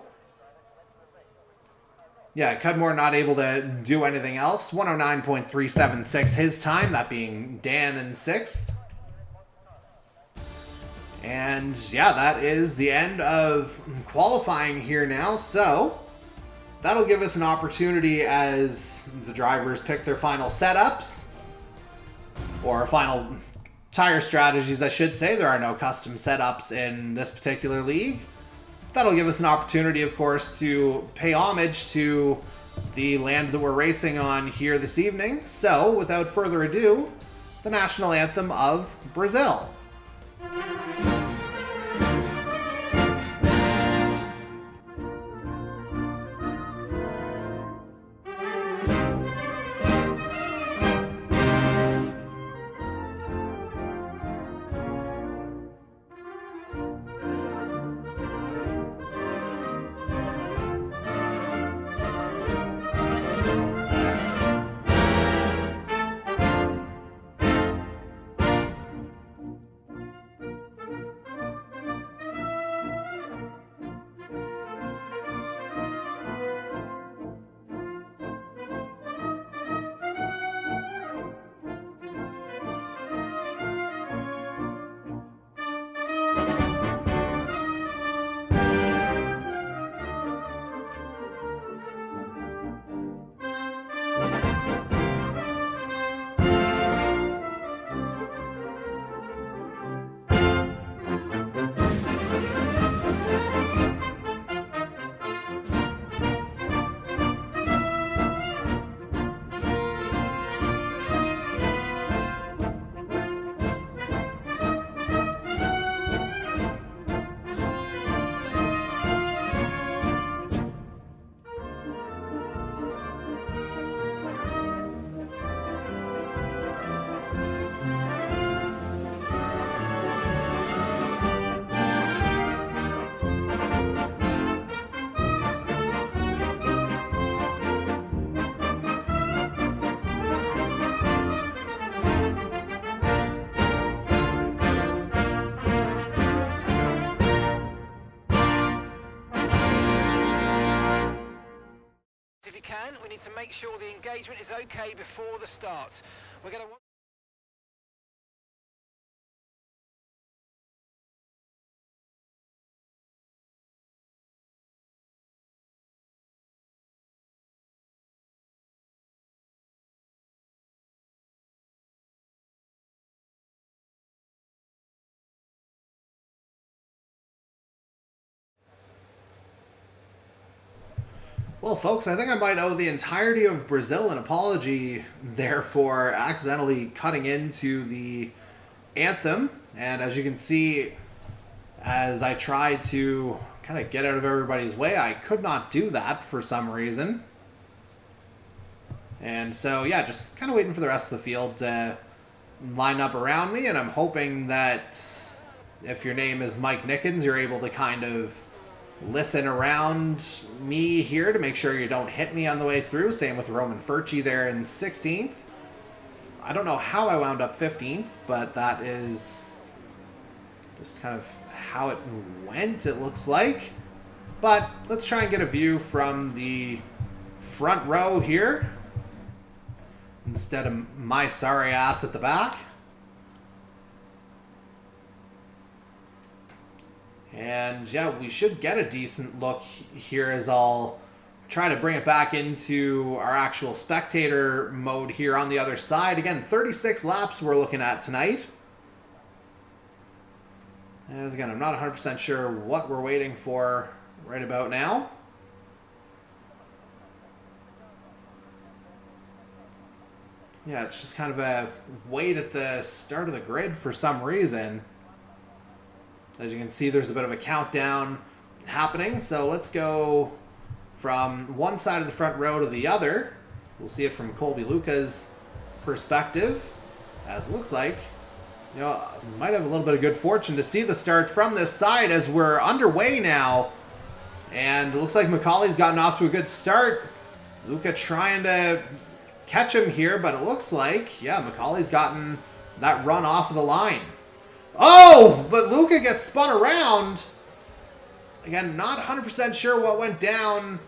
yeah, Cudmore not able to do anything else. 109.376 his time, that being Dan in 6th. And yeah, that is the end of qualifying here now, so that'll give us an opportunity as the drivers pick their final setups, or final tire strategies, I should say. There are no custom setups in this particular league. That'll give us an opportunity, of course, to pay homage to the land that we're racing on here this evening. So, without further ado, the national anthem of Brazil. If you can, we need to make sure the engagement is okay before the start. We're going to... Well, folks, I think I might owe the entirety of Brazil an apology there for accidentally cutting into the anthem. And as you can see, as I tried to kind of get out of everybody's way. I could not do that for some reason. And so, yeah, just kind of waiting for the rest of the field to line up around me. And I'm hoping that if your name is Mike Nickens, you're able to kind of listen around me here to make sure you don't hit me on the way through. Same with Roman Furchi there in 16th. I don't know how I wound up 15th, but that is just kind of how it went, it looks like. But let's try and get a view from the front row here instead of my sorry ass at the back. And yeah, we should get a decent look here as I'll try to bring it back into our actual spectator mode here on the other side. Again, 36 laps we're looking at tonight. As again, I'm not 100% sure what we're waiting for right about now. Yeah, it's just kind of a wait at the start of the grid for some reason. As you can see, there's a bit of a countdown happening. So let's go from one side of the front row to the other. We'll see it from Colby Luca's perspective, as it looks like. You know, might have a little bit of good fortune to see the start from this side as we're underway now. And it looks like Macaulay's gotten off to a good start. Luca trying to catch him here, but it looks like, yeah, Macaulay's gotten that run off of the line. Oh, but Luca gets spun around. Again, not 100% sure what went down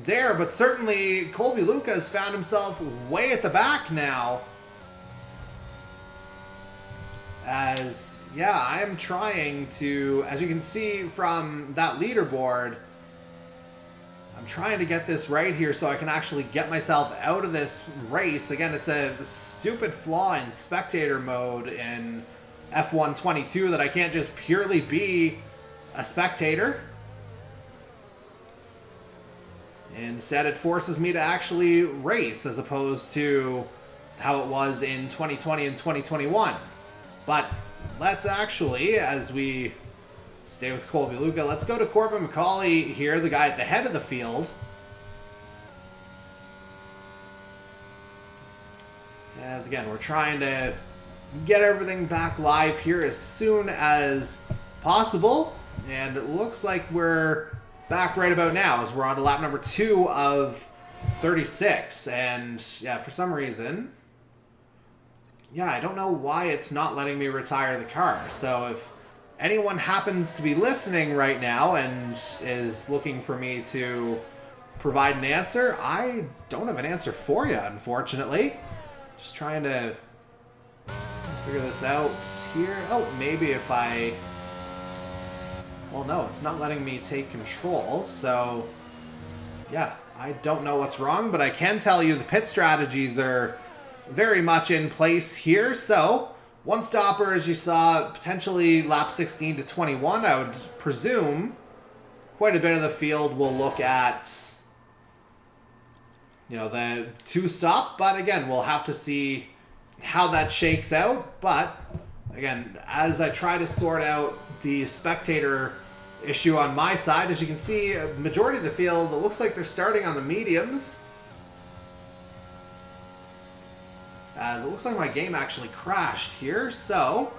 there, but certainly Colby Luca has found himself way at the back now. As, yeah, I am trying to, as you can see from that leaderboard, I'm trying to get this right here so I can actually get myself out of this race. Again, it's a stupid flaw in spectator mode in F1 22 that I can't just purely be a spectator. Instead, it forces me to actually race as opposed to how it was in 2020 and 2021. But let's actually, as we stay with Colby Luca, let's go to Corbin Macaulay here, the guy at the head of the field. As again, we're trying to get everything back live here as soon as possible. And it looks like we're back right about now as we're on to lap number 2 of 36. And yeah, for some reason, yeah, I don't know why it's not letting me retire the car. So if anyone happens to be listening right now and is looking for me to provide an answer, I don't have an answer for you, unfortunately. Just trying to figure this out here. Oh, maybe if I... Well, no, it's not letting me take control. So, yeah, I don't know what's wrong, but I can tell you the pit strategies are very much in place here. So, one stopper, as you saw, potentially lap 16 to 21. I would presume quite a bit of the field will look at, you know, the 2 stop. But again, we'll have to see how that shakes out. But again, as I try to sort out the spectator issue on my side, as you can see, a majority of the field, it looks like they're starting on the mediums. As it looks like my game actually crashed here, so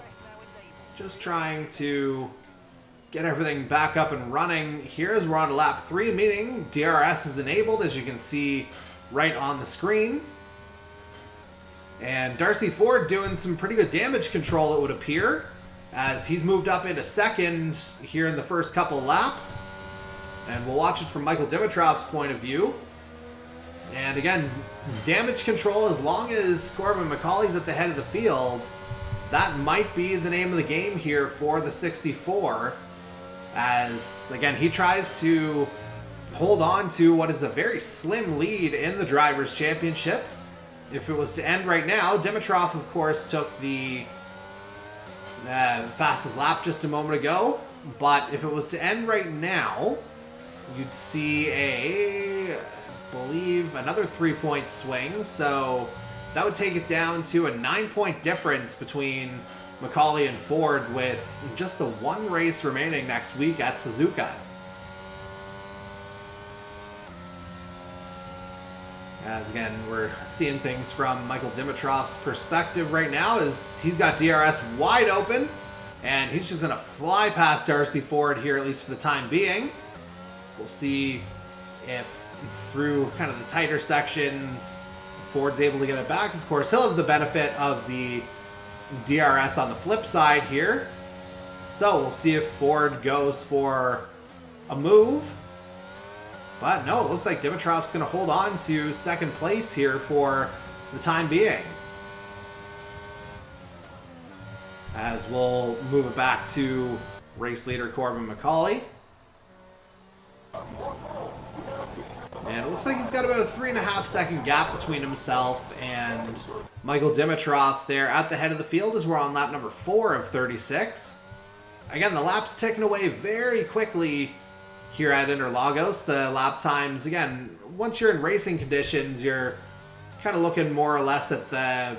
just trying to get everything back up and running here as we're on to lap 3, meaning DRS is enabled, as you can see right on the screen. And Darcy Ford doing some pretty good damage control, it would appear, as he's moved up into second here in the first couple laps. And we'll watch it from Michael Dimitrov's point of view. And again, damage control, as long as Corbin Macaulay's at the head of the field, that might be the name of the game here for the 64. As, again, he tries to hold on to what is a very slim lead in the Drivers' Championship. If it was to end right now, Dimitrov, of course, took the fastest lap just a moment ago. But if it was to end right now, you'd see believe another 3-point swing, so that would take it down to a 9-point difference between Macaulay and Ford with just the 1 race remaining next week at Suzuka. As again, we're seeing things from Michael Dimitrov's perspective right now as he's got DRS wide open. And he's just going to fly past Darcy Ford here, at least for the time being. We'll see if through kind of the tighter sections, Ford's able to get it back. Of course, he'll have the benefit of the DRS on the flip side here. So we'll see if Ford goes for a move. But no, it looks like Dimitrov's going to hold on to second place here for the time being. As we'll move it back to race leader Corbin McCauley. And it looks like he's got about a 3.5 second gap between himself and Michael Dimitrov there at the head of the field as we're on lap number 4 of 36. Again, the lap's ticking away very quickly here at Interlagos. The lap times, again, once you're in racing conditions, you're kind of looking more or less at the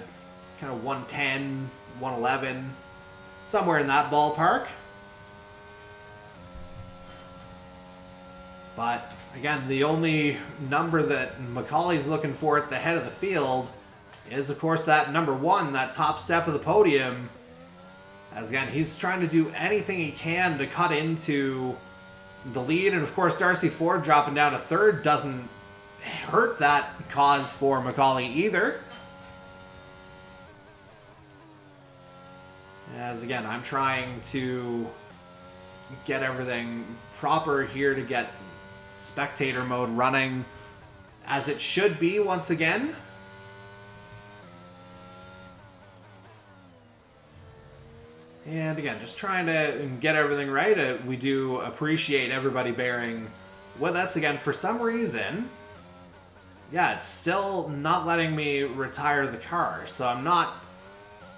kind of 110, 111, somewhere in that ballpark. But again, the only number that McCauley's looking for at the head of the field is, of course, that number 1, that top step of the podium. As again, he's trying to do anything he can to cut into the lead. And of course, Darcy Ford dropping down to 3rd doesn't hurt that cause for McCauley either. As again, I'm trying to get everything proper here to get spectator mode running as it should be once again. And again, just trying to get everything right. We do appreciate everybody bearing with us. Again, for some reason, yeah, it's still not letting me retire the car. So I'm not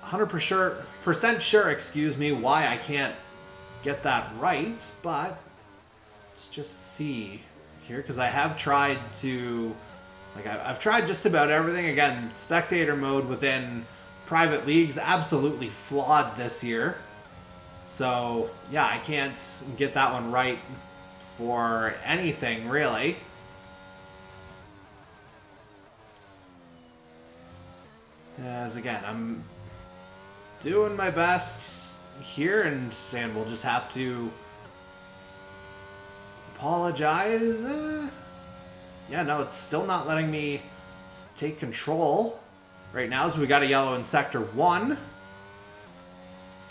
100% sure, excuse me, why I can't get that right. But let's just see here, because I have tried to, I've tried just about everything. Again, spectator mode within private leagues absolutely flawed this year. So yeah, I can't get that one right for anything really. As again, I'm doing my best here, and we'll just have to apologize. Yeah, no, it's still not letting me take control right now, so we got a yellow in sector 1.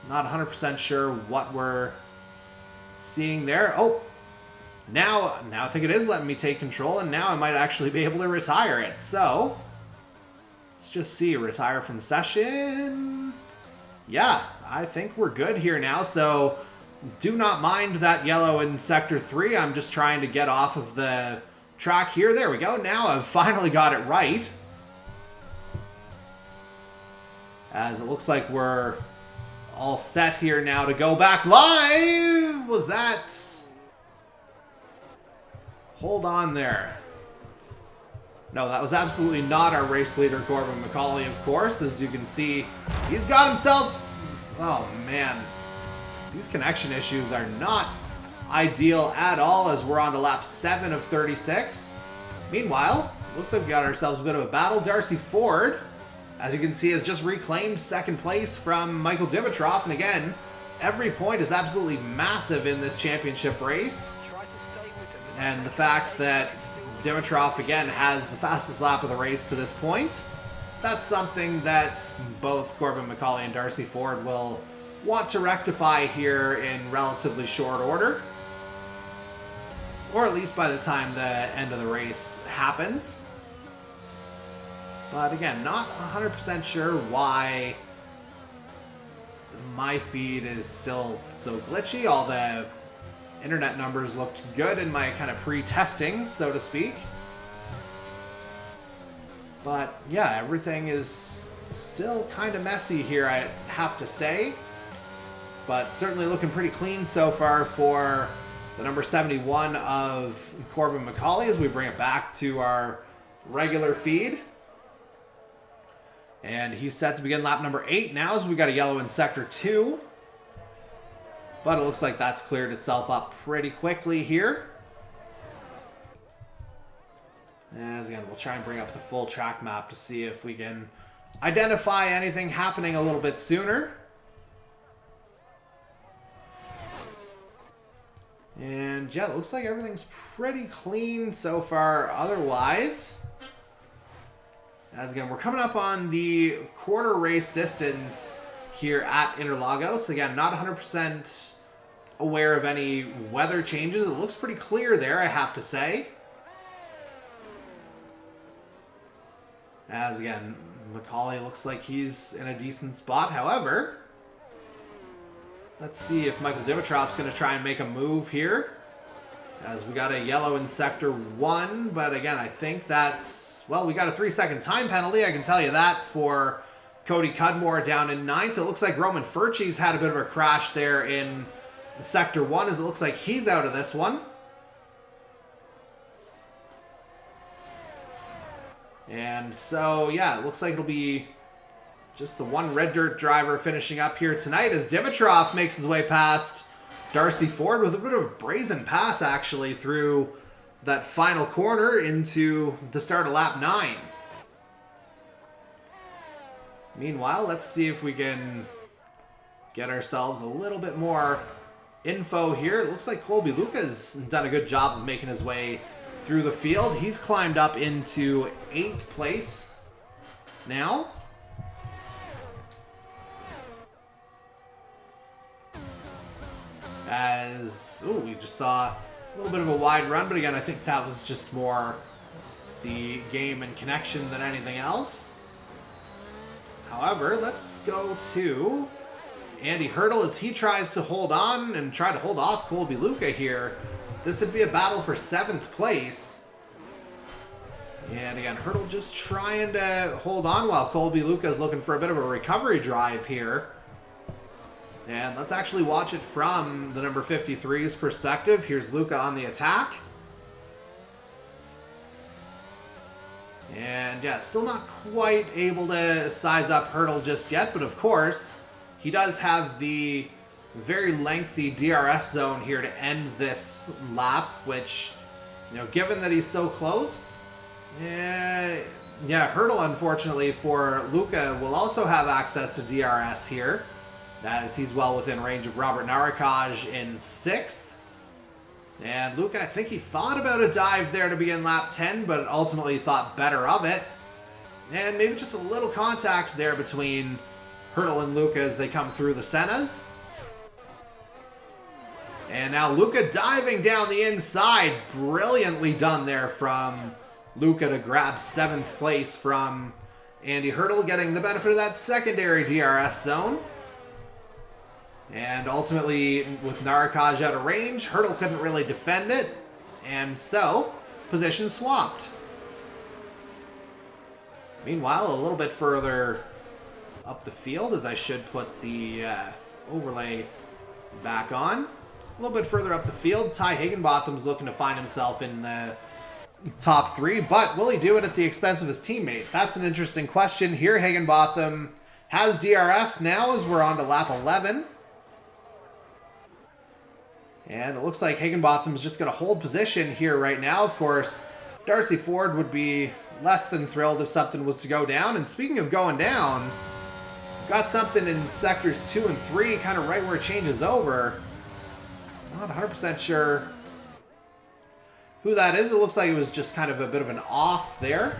Not 100% sure what we're seeing there. Oh, now I think it is letting me take control, and now I might actually be able to retire it. So let's just see, retire from session. Yeah, I think we're good here now. So do not mind that yellow in sector 3. I'm just trying to get off of the track here. There we go. Now I've finally got it right. As it looks like we're all set here now to go back live. Was that? Hold on there. No, that was absolutely not our race leader, Corbin McCauley, of course. As you can see, he's got himself... Oh, man. These connection issues are not ideal at all as we're on to lap 7 of 36. Meanwhile, looks like we got ourselves a bit of a battle. Darcy Ford, as you can see, has just reclaimed second place from Michael Dimitrov. And again, every point is absolutely massive in this championship race. And the fact that Dimitrov, again, has the fastest lap of the race to this point, that's something that both Corbin McCauley and Darcy Ford will want to rectify here in relatively short order. Or at least by the time the end of the race happens. But again, not 100% sure why my feed is still so glitchy. All the internet numbers looked good in my kind of pre-testing, so to speak. But yeah, everything is still kind of messy here, I have to say. But certainly looking pretty clean so far for the number 71 of Corbin McCauley as we bring it back to our regular feed. And he's set to begin lap number 8 now as we got a yellow in sector 2. But it looks like that's cleared itself up pretty quickly here. As again, we'll try and bring up the full track map to see if we can identify anything happening a little bit sooner. And yeah, it looks like everything's pretty clean so far otherwise. As again, we're coming up on the quarter race distance here at Interlagos. Again, not 100% aware of any weather changes. It looks pretty clear there, I have to say. As again, Macaulay looks like he's in a decent spot. However, let's see if Michael Dimitrov's going to try and make a move here. As we got a yellow in Sector 1, but again, I think that's, well, we got a 3-second time penalty, I can tell you that, for Cody Cudmore down in 9th. It looks like Roman Furchi's had a bit of a crash there in Sector 1, as it looks like he's out of this one. And so, yeah, it looks like it'll be just the one red dirt driver finishing up here tonight as Dimitrov makes his way past Darcy Ford with a bit of a brazen pass, actually, through that final corner into the start of lap 9. Meanwhile, let's see if we can get ourselves a little bit more info here. It looks like Colby Luca's done a good job of making his way through the field. He's climbed up into 8th place now. As, oh, we just saw a little bit of a wide run, but again, I think that was just more the game and connection than anything else. However, let's go to Andy Hurdle as he tries to hold on and try to hold off Colby Luca here. This would be a battle for 7th place. And again, Hurdle just trying to hold on while Colby Luca is looking for a bit of a recovery drive here. And let's actually watch it from the number 53's perspective. Here's Luca on the attack. And yeah, still not quite able to size up Hurdle just yet, but of course, he does have the very lengthy DRS zone here to end this lap, which, you know, given that he's so close, yeah, Hurdle, unfortunately for Luca, will also have access to DRS here, as he's well within range of Robert Narakaj in 6th. And Luca, I think he thought about a dive there to begin lap 10, but ultimately thought better of it. And maybe just a little contact there between Hurdle and Luca as they come through the Sennas. And now Luca diving down the inside. Brilliantly done there from Luca to grab 7th place from Andy Hurdle, getting the benefit of that secondary DRS zone. And ultimately, with Narakaj out of range, Hurdle couldn't really defend it. And so, position swapped. Meanwhile, a little bit further up the field, as I should put the overlay back on. A little bit further up the field, Ty Higginbotham's looking to find himself in the top 3, but will he do it at the expense of his teammate? That's an interesting question here. Higginbotham has DRS now as we're on to lap 11. And it looks like Higginbotham's just going to hold position here right now. Of course, Darcy Ford would be less than thrilled if something was to go down. And speaking of going down, got something in sectors 2 and 3, kind of right where it changes over. Not 100% sure who that is. It looks like it was just kind of a bit of an off there.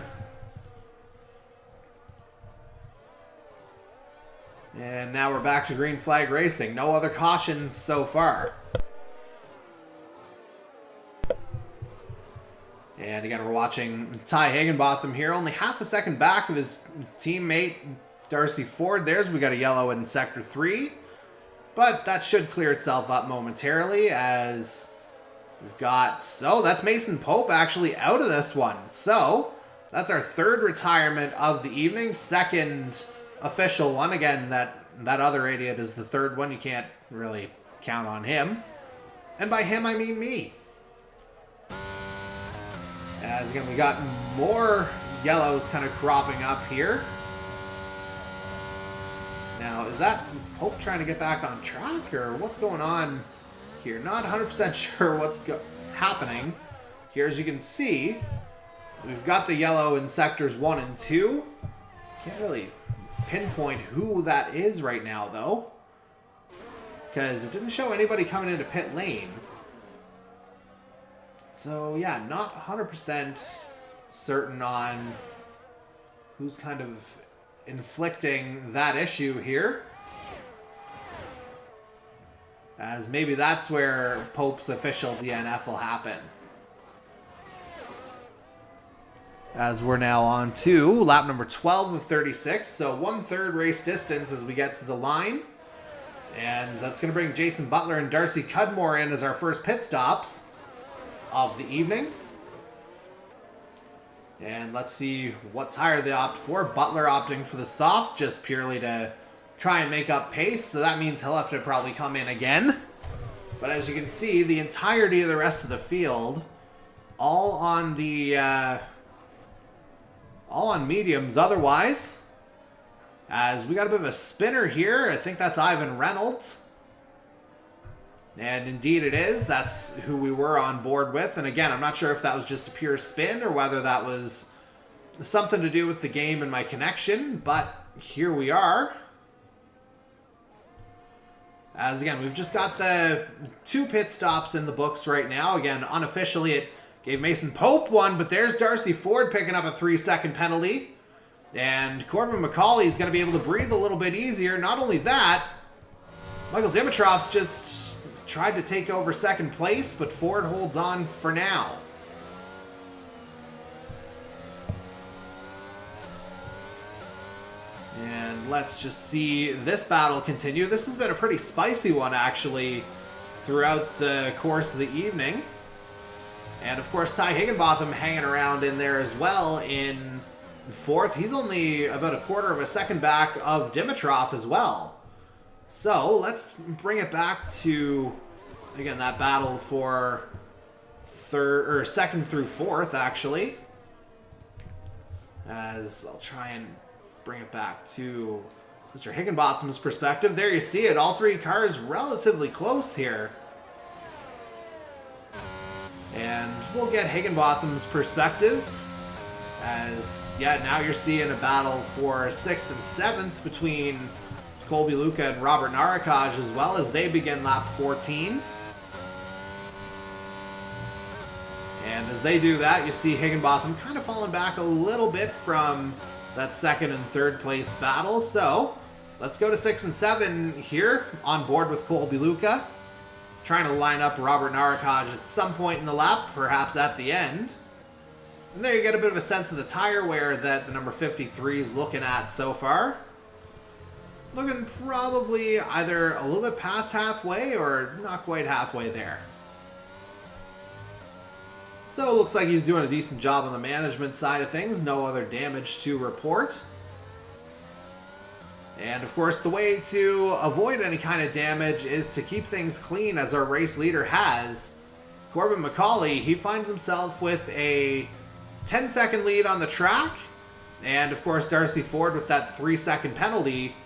And now we're back to green flag racing. No other cautions so far. And again, we're watching Ty Higginbotham here, only half a second back of his teammate Darcy Ford. We got a yellow in sector 3, but that should clear itself up momentarily as we've got, so that's Mason Pope actually out of this one. So that's our 3rd retirement of the evening, 2nd official one. Again, that other idiot is the 3rd one. You can't really count on him. And by him, I mean me. As again, we got more yellows kind of cropping up here. Now, is that Pope trying to get back on track, or what's going on here? Not 100% sure what's happening. Here, as you can see, We've got the yellow in sectors 1 and 2. Can't really pinpoint who that is right now, though, because it didn't show anybody coming into pit lane. So, yeah, not 100% certain on who's kind of inflicting that issue here. As maybe that's where Pope's official DNF will happen. As we're now on to lap number 12 of 36. So 1/3 race distance as we get to the line. And that's going to bring Jason Butler and Darcy Cudmore in as our first pit stops of the evening. And let's see what tire they opt for. Butler opting for the soft, just purely to try and make up pace. So that means he'll have to probably come in again. But as you can see, the entirety of the rest of the field, all on the... all on mediums otherwise. As we got a bit of a spinner here. I think that's Ivan Reynolds. And indeed it is. That's who we were on board with. And again, I'm not sure if that was just a pure spin or whether that was something to do with the game and my connection. But here we are. As again, we've just got the 2 pit stops in the books right now. Again, unofficially it gave Mason Pope one, but there's Darcy Ford picking up a 3-second penalty. And Corbin McCauley is going to be able to breathe a little bit easier. Not only that, Michael Dimitrov's just tried to take over second place, but Ford holds on for now. And let's just see this battle continue. This has been a pretty spicy one, actually, throughout the course of the evening. And, of course, Ty Higginbotham hanging around in there as well in 4th. He's only about a 1/4 of a second back of Dimitrov as well. So, let's bring it back to, again, that battle for 2nd through 4th, actually. As I'll try and bring it back to Mr. Higginbotham's perspective. There you see it. All 3 cars relatively close here. And we'll get Higginbotham's perspective as, yeah, now you're seeing a battle for 6th and 7th between Colby Luca and Robert Narakaj as well as they begin lap 14. And as they do that, you see Higginbotham kind of falling back a little bit from that 2nd and 3rd place battle. So let's go to 6 and 7 here on board with Colby Luca. Trying to line up Robert Narakaj at some point in the lap, perhaps at the end. And there you get a bit of a sense of the tire wear that the number 53 is looking at so far. Looking probably either a little bit past halfway or not quite halfway there. So it looks like he's doing a decent job on the management side of things. No other damage to report. And of course, the way to avoid any kind of damage is to keep things clean, as our race leader has. Corbin McCauley, he finds himself with a 10-second lead on the track. And of course, Darcy Ford with that 3-second penalty.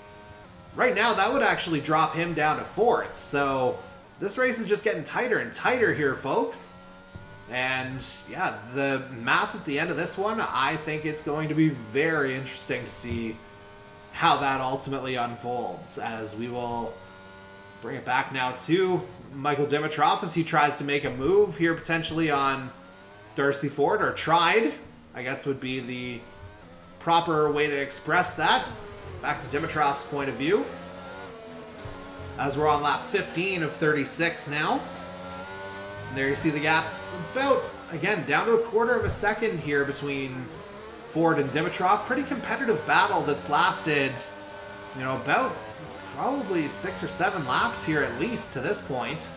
Right now, that would actually drop him down to 4th. So this race is just getting tighter and tighter here, folks. And yeah, the math at the end of this one, I think it's going to be very interesting to see how that ultimately unfolds, as we will bring it back now to Michael Dimitrov as he tries to make a move here potentially on Darcy Ford, or tried, I guess would be the proper way to express that. Back to Dimitrov's point of view. As we're on lap 15 of 36 now. And there you see the gap about, again, down to a 1/4 of a second here between Ford and Dimitrov. Pretty competitive battle that's lasted, you know, about probably 6 or 7 laps here at least to this point.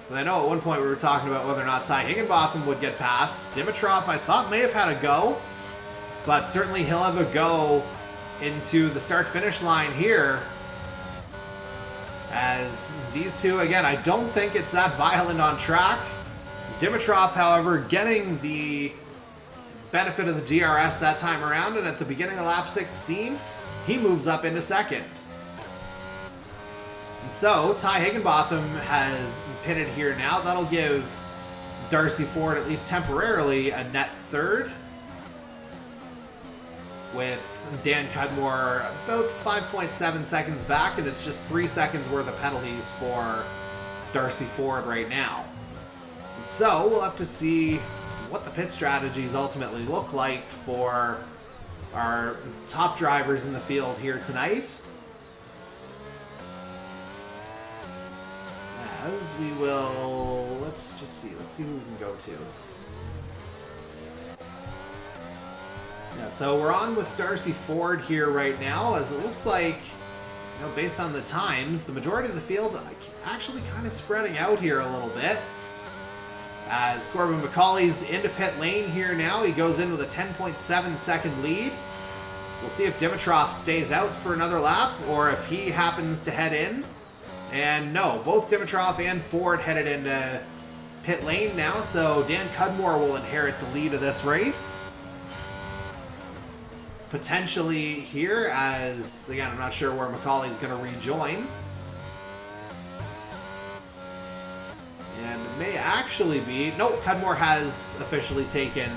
But I know at one point we were talking about whether or not Ty Higginbotham would get past. Dimitrov, I thought, may have had a go, but certainly he'll have a go into the start-finish line here. As these two, again, I don't think it's that violent on track. Dimitrov, however, getting the benefit of the DRS that time around, and at the beginning of lap 16, he moves up into 2nd. And so, Ty Higginbotham has pitted here now. That'll give Darcy Ford, at least temporarily, a net 3rd. with Dan Cudmore about 5.7 seconds back, and it's just 3 seconds worth of penalties for Darcy Ford right now. So we'll have to see what the pit strategies ultimately look like for our top drivers in the field here tonight. As we will, let's see who we can go to. Yeah, so we're on with Darcy Ford here right now, as it looks like, you know, based on the times, the majority of the field actually kind of spreading out here a little bit. As Corbin McCauley's into pit lane here now, he goes in with a 10.7 second lead. We'll see if Dimitrov stays out for another lap, or if he happens to head in. And no, both Dimitrov and Ford headed into pit lane now, so Dan Cudmore will inherit the lead of this race. Potentially here, as, again, I'm not sure where McCauley's going to rejoin. And it may actually be... Nope, Cudmore has officially taken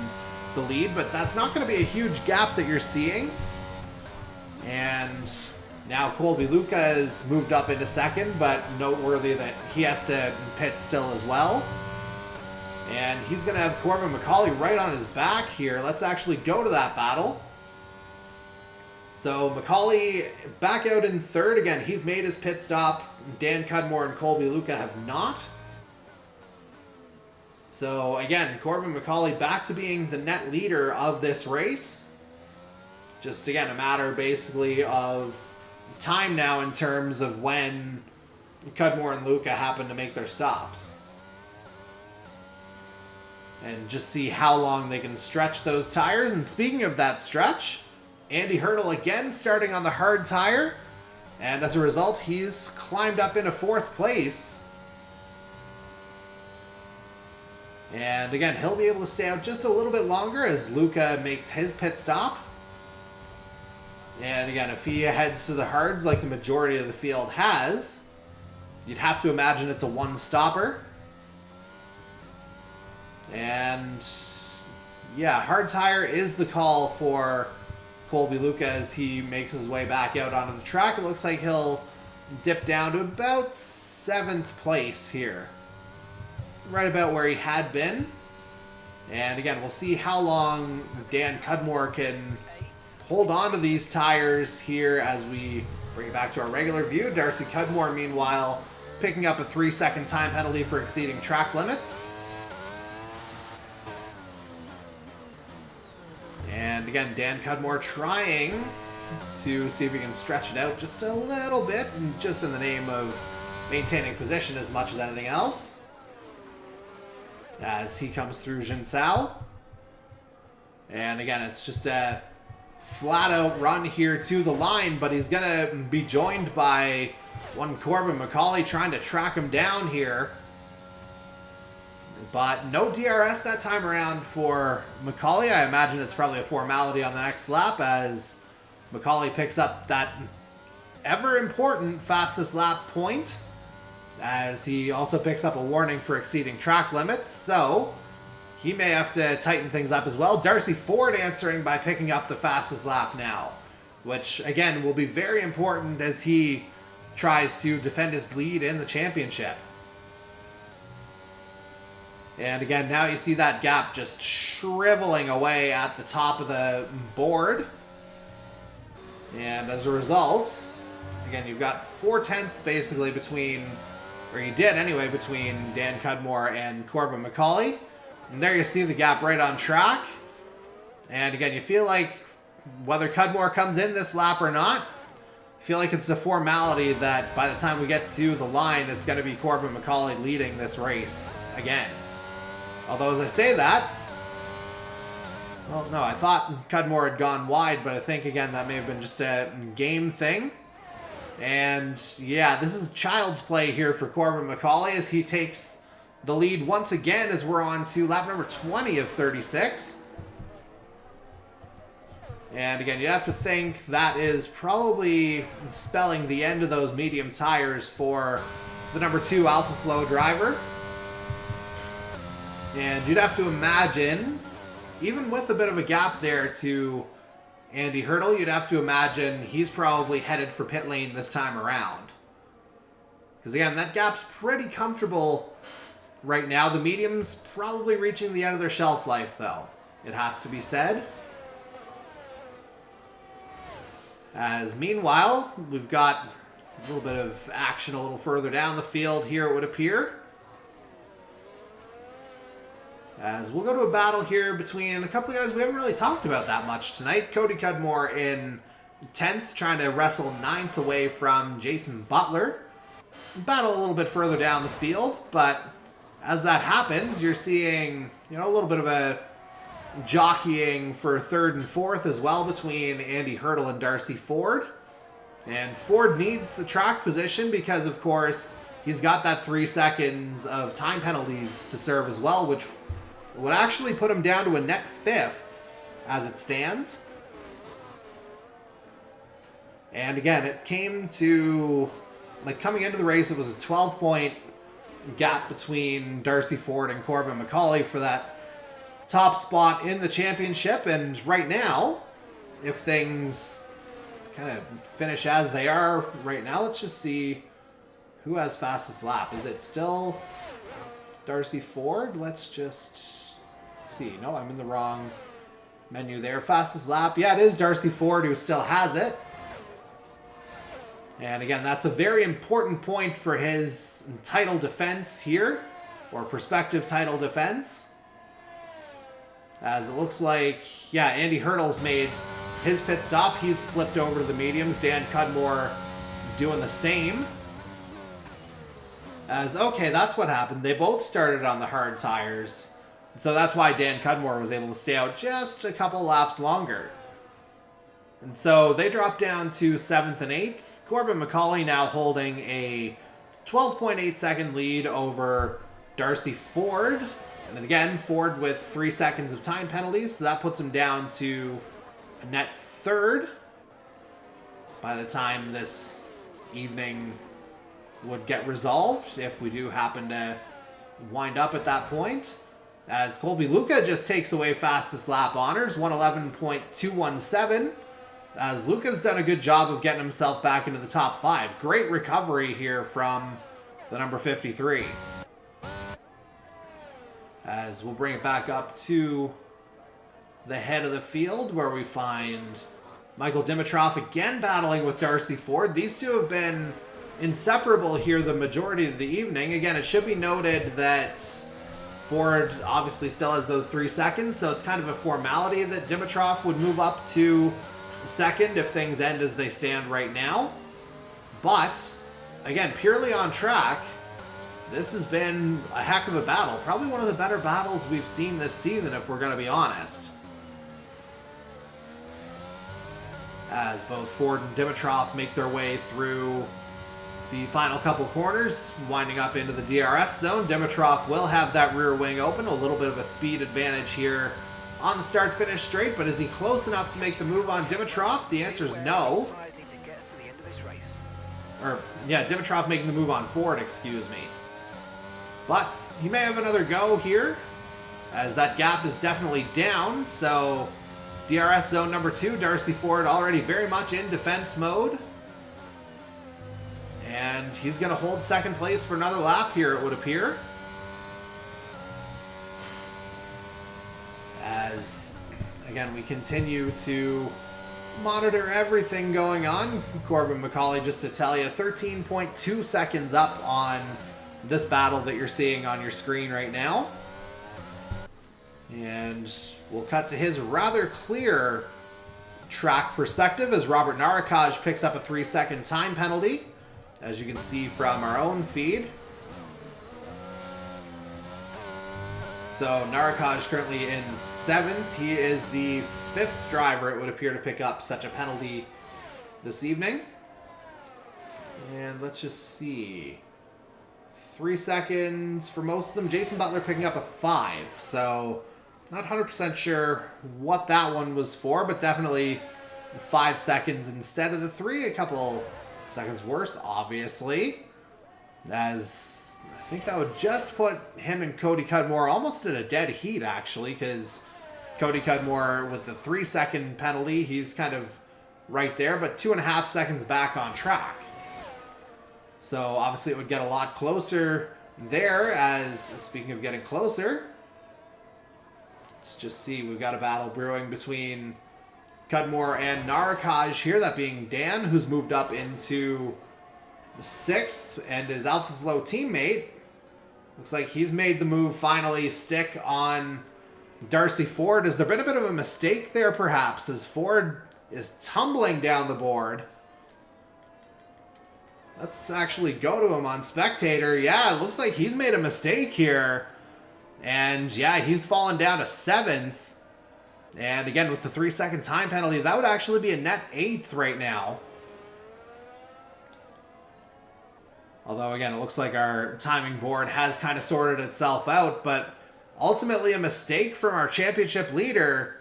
the lead, but that's not going to be a huge gap that you're seeing. And now Colby Luca has moved up into second, but noteworthy that he has to pit still as well. And he's going to have Corbin McCauley right on his back here. Let's actually go to that battle. So McCauley back out in third. Again, he's made his pit stop. Dan Cudmore and Colby Luca have not. So again, Corbin McCauley back to being the net leader of this race. Just again, a matter basically of time now in terms of when Cudmore and Luca happen to make their stops. And just see how long they can stretch those tires. And speaking of that stretch, Andy Hurdle again starting on the hard tire. And as a result, he's climbed up into fourth place. And again, he'll be able to stay out just a little bit longer as Luca makes his pit stop. And again, if he heads to the hards like the majority of the field has, you'd have to imagine it's a one-stopper. And yeah, hard tire is the call for Colby Luca as he makes his way back out onto the track. It looks like he'll dip down to about 7th place here. Right about where he had been. And again, we'll see how long Dan Cudmore can hold on to these tires here as we bring it back to our regular view. Darcy Cudmore, meanwhile, picking up a 3-second time penalty for exceeding track limits. And again, Dan Cudmore trying to see if he can stretch it out just a little bit, just in the name of maintaining position as much as anything else. As he comes through Jinsao. And again, it's just a flat-out run here to the line, but he's going to be joined by one Corbin McCauley trying to track him down here. But no DRS that time around for McCauley. I imagine it's probably a formality on the next lap as McCauley picks up that ever-important fastest lap point, as he also picks up a warning for exceeding track limits, so he may have to tighten things up as well. Darcy Ford answering by picking up the fastest lap now, which again will be very important as he tries to defend his lead in the championship. And again, now you see that gap just shriveling away at the top of the board. And as a result, again, you've got 4/10 basically between, or you did anyway, between Dan Cudmore and Corbin McCauley. And there you see the gap right on track. And again, you feel like whether Cudmore comes in this lap or not, I feel like it's a formality that by the time we get to the line, it's going to be Corbin McCauley leading this race again. Although, as I say that, well, no, I thought Cudmore had gone wide, but I think, again, that may have been just a game thing. And, yeah, this is child's play here for Corbin McCauley as he takes the lead once again as we're on to lap number 20 of 36. And, again, you have to think that is probably spelling the end of those medium tires for the number 2 Alpha Flow driver. And you'd have to imagine, even with a bit of a gap there to Andy Hurdle, you'd have to imagine he's probably headed for pit lane this time around. Because again, that gap's pretty comfortable right now. The medium's probably reaching the end of their shelf life, though. It has to be said. As meanwhile, we've got a little bit of action a little further down the field here, it would appear. As we'll go to a battle here between a couple of guys we haven't really talked about that much tonight. Cody Cudmore in 10th, trying to wrestle 9th away from Jason Butler. Battle a little bit further down the field, but as that happens, you're seeing, a little bit of a jockeying for 3rd and 4th as well between Andy Hurdle and Darcy Ford. And Ford needs the track position because, of course, he's got that 3 seconds of time penalties to serve as well, which would actually put him down to a net 5th as it stands. And again, it came to, coming into the race, it was a 12-point gap between Darcy Ford and Corbin McCauley for that top spot in the championship. And right now, if things kind of finish as they are right now, let's just see who has fastest lap. Is it still Darcy Ford? Let's just see. No, I'm in the wrong menu there. Fastest lap. Yeah, it is Darcy Ford who still has it. And again, that's a very important point for his title defense here, or prospective title defense. As it looks like, yeah, Andy Hurdle's made his pit stop. He's flipped over to the mediums. Dan Cudmore doing the same. Okay, that's what happened. They both started on the hard tires. So that's why Dan Cudmore was able to stay out just a couple laps longer. And so they dropped down to 7th and 8th. Corbin McCauley now holding a 12.8 second lead over Darcy Ford. And then again, Ford with 3 seconds of time penalties. So that puts him down to a net 3rd by the time this evening would get resolved, if we do happen to wind up at that point. As Colby Luca just takes away fastest lap honors, 111.217. As Luca's done a good job of getting himself back into the top 5. Great recovery here from the number 53. As we'll bring it back up to the head of the field, where we find Michael Dimitrov again battling with Darcy Ford. These two have been inseparable here the majority of the evening. Again, it should be noted that Ford obviously still has those 3 seconds, so it's kind of a formality that Dimitrov would move up to 2nd if things end as they stand right now. But, again, purely on track, this has been a heck of a battle. Probably one of the better battles we've seen this season, if we're going to be honest. As both Ford and Dimitrov make their way through the final couple corners, winding up into the DRS zone. Dimitrov will have that rear wing open, a little bit of a speed advantage here on the start-finish straight, but is he close enough to make the move on Dimitrov? The answer is no. Or, yeah, Dimitrov making the move on Ford, excuse me. But he may have another go here, as that gap is definitely down, so DRS zone number 2, Darcy Ford already very much in defense mode. And he's going to hold 2nd place for another lap here, it would appear. As, again, we continue to monitor everything going on. Corbin McCauley, just to tell you, 13.2 seconds up on this battle that you're seeing on your screen right now. And we'll cut to his rather clear track perspective as Robert Narakaj picks up a 3-second time penalty, as you can see from our own feed. So Narakaj currently in 7th. He is the 5th driver, it would appear, to pick up such a penalty this evening. And let's just see. 3 seconds for most of them. Jason Butler picking up a 5. So not 100% sure what that one was for, but definitely 5 seconds instead of the 3. A couple seconds worse, obviously. As I think that would just put him and Cody Cudmore almost in a dead heat, actually, because Cody Cudmore with the 3-second penalty. He's kind of right there, but 2.5 seconds back on track. So obviously it would get a lot closer there. As speaking of getting closer, let's just see. We've got a battle brewing between Cudmore and Narakaj here. That being Dan, who's moved up into the 6th, and his Alpha Flow teammate looks like he's made the move finally stick on Darcy Ford. Has there been a bit of a mistake there perhaps, as Ford is tumbling down the board? Let's actually go to him on spectator. Yeah, it looks like he's made a mistake here. And yeah, he's fallen down to 7th. And again, with the 3-second time penalty, that would actually be a net 8th right now. Although again, it looks like our timing board has kind of sorted itself out, but ultimately a mistake from our championship leader.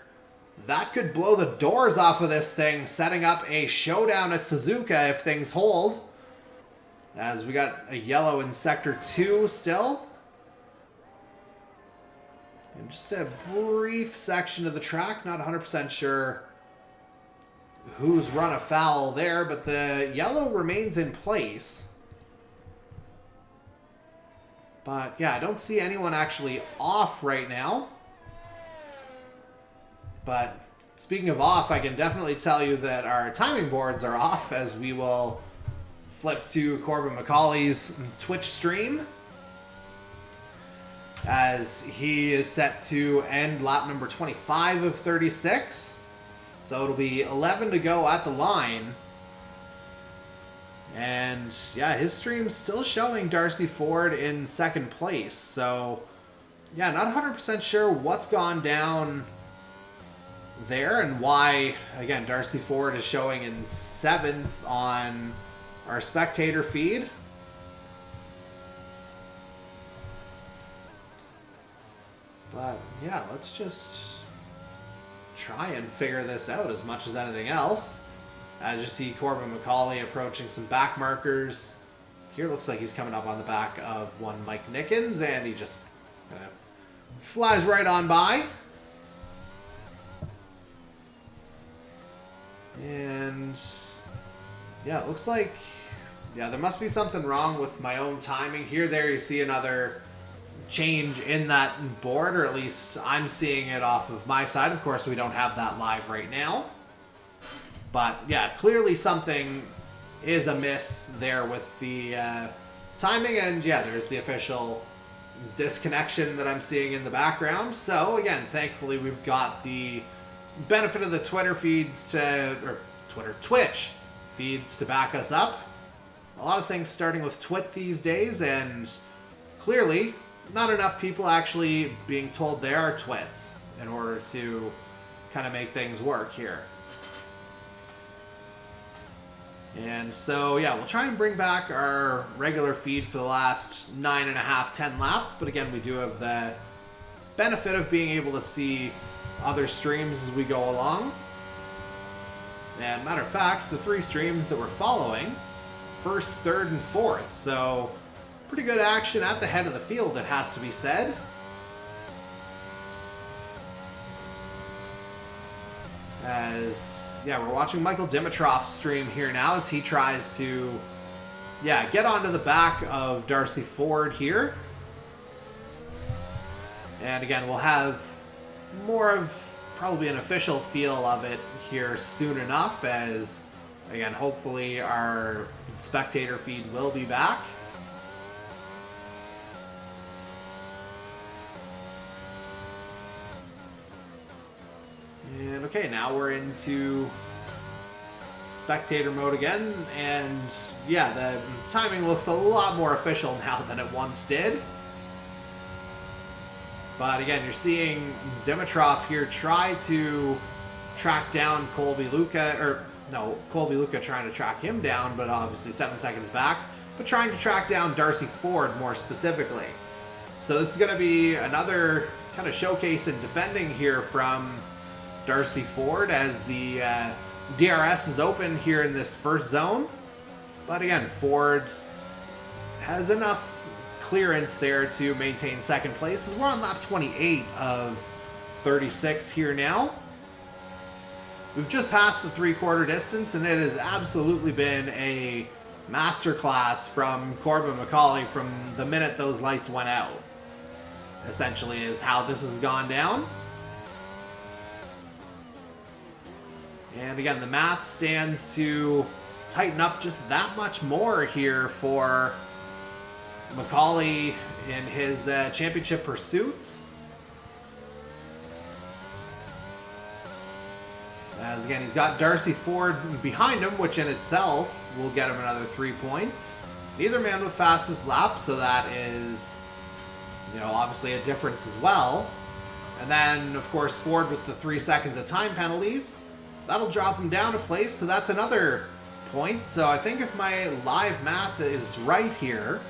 That could blow the doors off of this thing, setting up a showdown at Suzuka if things hold. As we got a yellow in Sector 2 still. And just a brief section of the track. Not 100% sure who's run afoul there, but the yellow remains in place. But yeah, I don't see anyone actually off right now. But speaking of off, I can definitely tell you that our timing boards are off, as we will flip to Corbin McCauley's Twitch stream, as he is set to end lap number 25 of 36. So it'll be 11 to go at the line. And yeah, his stream's still showing Darcy Ford in 2nd place. So yeah, not 100% sure what's gone down there and why, again, Darcy Ford is showing in 7th on our spectator feed. But yeah, let's just try and figure this out as much as anything else. As you see Corbin McCauley approaching some back markers. Here looks like he's coming up on the back of one Mike Nickens, and he just kind of flies right on by. And yeah, it looks like, yeah, there must be something wrong with my own timing. Here, there you see another change in that board, or at least I'm seeing it off of my side. Of course, we don't have that live right now. But yeah, clearly something is amiss there with the timing. And yeah, there's the official disconnection that I'm seeing in the background. So again, thankfully we've got the benefit of the Twitter feeds Twitch feeds to back us up. A lot of things starting with Twit these days, and clearly not enough people actually being told they are twits in order to kind of make things work here. And so yeah, we'll try and bring back our regular feed for the last 9.5, 10 laps, but again, we do have the benefit of being able to see other streams as we go along. And matter of fact, the 3 streams that we're following, 1st, 3rd, and 4th. So pretty good action at the head of the field, it has to be said. As, yeah, we're watching Michael Dimitroff's stream here now as he tries to, yeah, get onto the back of Darcy Ford here. And again, we'll have more of probably an official feel of it here soon enough, as again, hopefully our spectator feed will be back. And okay, now we're into spectator mode again, and yeah, the timing looks a lot more official now than it once did. But again, you're seeing Dimitrov here try to track down Colby Luca, or no, Colby Luca trying to track him down, but obviously 7 seconds back, but trying to track down Darcy Ford more specifically. So this is going to be another kind of showcase in defending here from Darcy Ford, as the DRS is open here in this first zone. But again, Ford has enough clearance there to maintain 2nd place, as we're on lap 28 of 36 here now. We've just passed the 3/4 distance, and it has absolutely been a masterclass from Corbin McCauley from the minute those lights went out. Essentially is how this has gone down. And again, the math stands to tighten up just that much more here for McCauley in his championship pursuits. As again, he's got Darcy Ford behind him, which in itself will get him another 3 points. Neither man with fastest lap, so that is, you know, obviously a difference as well. And then, of course, Ford with the 3 seconds of time penalties. That'll drop him down a place, so that's another point. So I think if my live math is right here,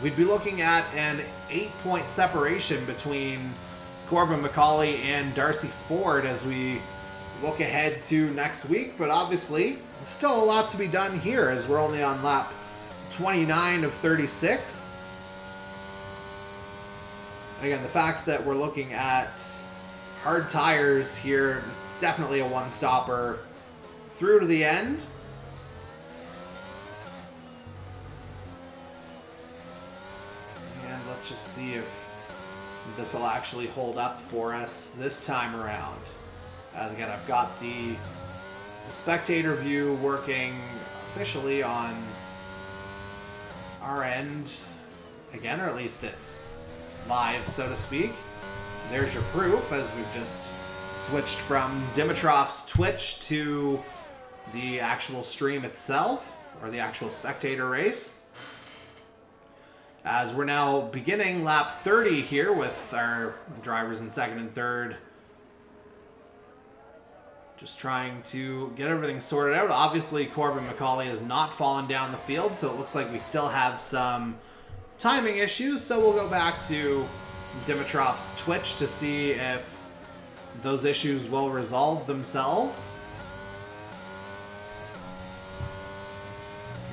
we'd be looking at an 8-point separation between Corbin McCauley and Darcy Ford as we look ahead to next week. But obviously, still a lot to be done here as we're only on lap 29 of 36. Again, the fact that we're looking at hard tires here, definitely a one-stopper through to the end. And let's just see if this will actually hold up for us this time around. As again, I've got the spectator view working officially on our end again, or at least it's live, so to speak. There's your proof, as we've just switched from Dimitrov's Twitch to the actual stream itself, or the actual spectator race. As we're now beginning lap 30 here with our drivers in second and third. Just trying to get everything sorted out. Obviously, Corbin McCauley has not fallen down the field, so it looks like we still have some timing issues. So we'll go back to Dimitrov's Twitch to see if those issues will resolve themselves.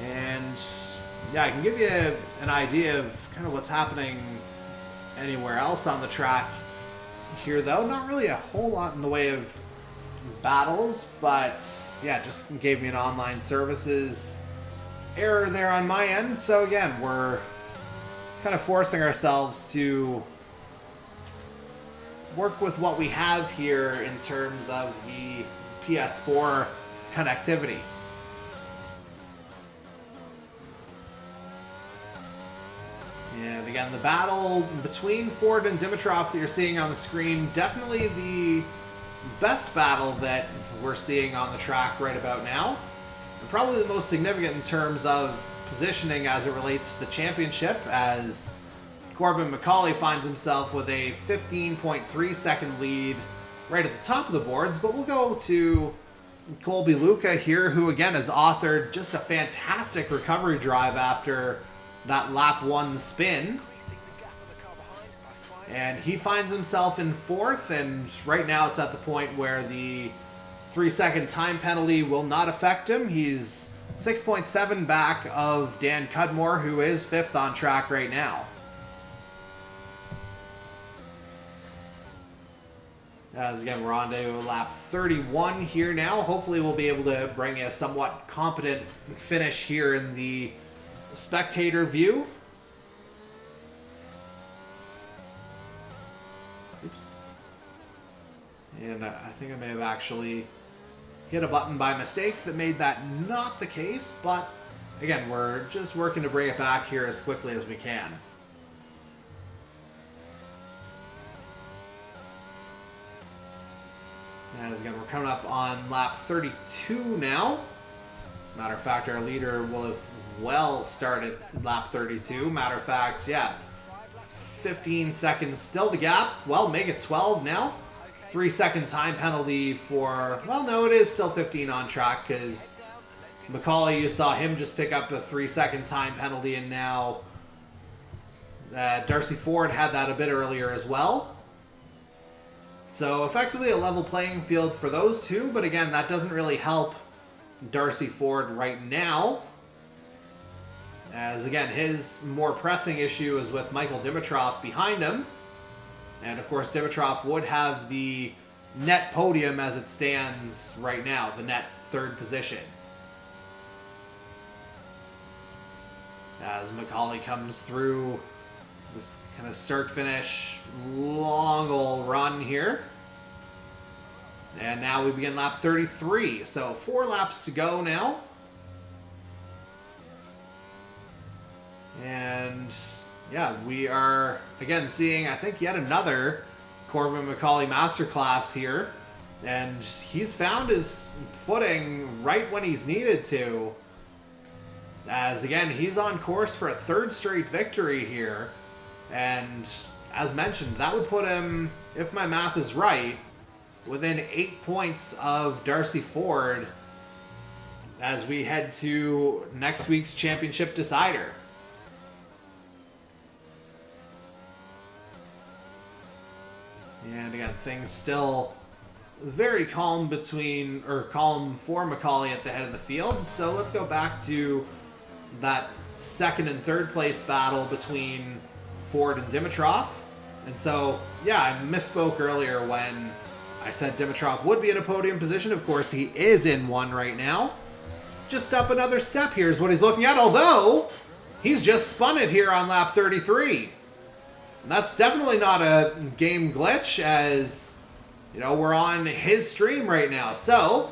And yeah, I can give you an idea of kind of what's happening anywhere else on the track here, though. Not really a whole lot in the way of battles, but yeah, just gave me an online services error there on my end. So again, we're kind of forcing ourselves to work with what we have here in terms of the PS4 connectivity. And again, the battle between Ford and Dimitrov that you're seeing on the screen, definitely the best battle that we're seeing on the track right about now. And probably the most significant in terms of positioning as it relates to the championship, as Corbin McCauley finds himself with a 15.3 second lead right at the top of the boards. But we'll go to Colby Luca here, who again has authored just a fantastic recovery drive after that lap 1 spin. And he finds himself in fourth, and right now it's at the point where the 3 second time penalty will not affect him. He's 6.7 back of Dan Cudmore, who is fifth on track right now. As again, we're on to lap 31 here now. Hopefully we'll be able to bring a somewhat competent finish here in the spectator view. And I think I may have actually hit a button by mistake that made that not the case, but again, we're just working to bring it back here as quickly as we can. As again, we're coming up on lap 32 now. Matter of fact, our leader will have well started lap 32. Matter of fact, yeah, 15 seconds still the gap. Well, make it 12 now. 3 second time penalty for, well, no, it is still 15 on track, because McCauley, you saw him just pick up a 3 second time penalty, and now Darcy Ford had that a bit earlier as well. So effectively a level playing field for those two, but again, that doesn't really help Darcy Ford right now, as again, his more pressing issue is with Michael Dimitrov behind him. And of course, Dimitrov would have the net podium as it stands right now, the net third position. As Macaulay comes through this kind of start-finish, long old run here. And now we begin lap 33, so 4 laps to go now. And yeah, we are again seeing, I think, yet another Corbin Macaulay masterclass here. And he's found his footing right when he's needed to. As again, he's on course for a 3rd straight victory here. And as mentioned, that would put him, if my math is right, within 8 points of Darcy Ford as we head to next week's championship decider. And again, things still very calm calm for Macaulay at the head of the field. So let's go back to that 2nd and 3rd place battle between Ford and Dimitrov. And so, yeah, I misspoke earlier when I said Dimitrov would be in a podium position. Of course, he is in one right now. Just up another step here is what he's looking at, although he's just spun it here on lap 33. And that's definitely not a game glitch, as, you know, we're on his stream right now. So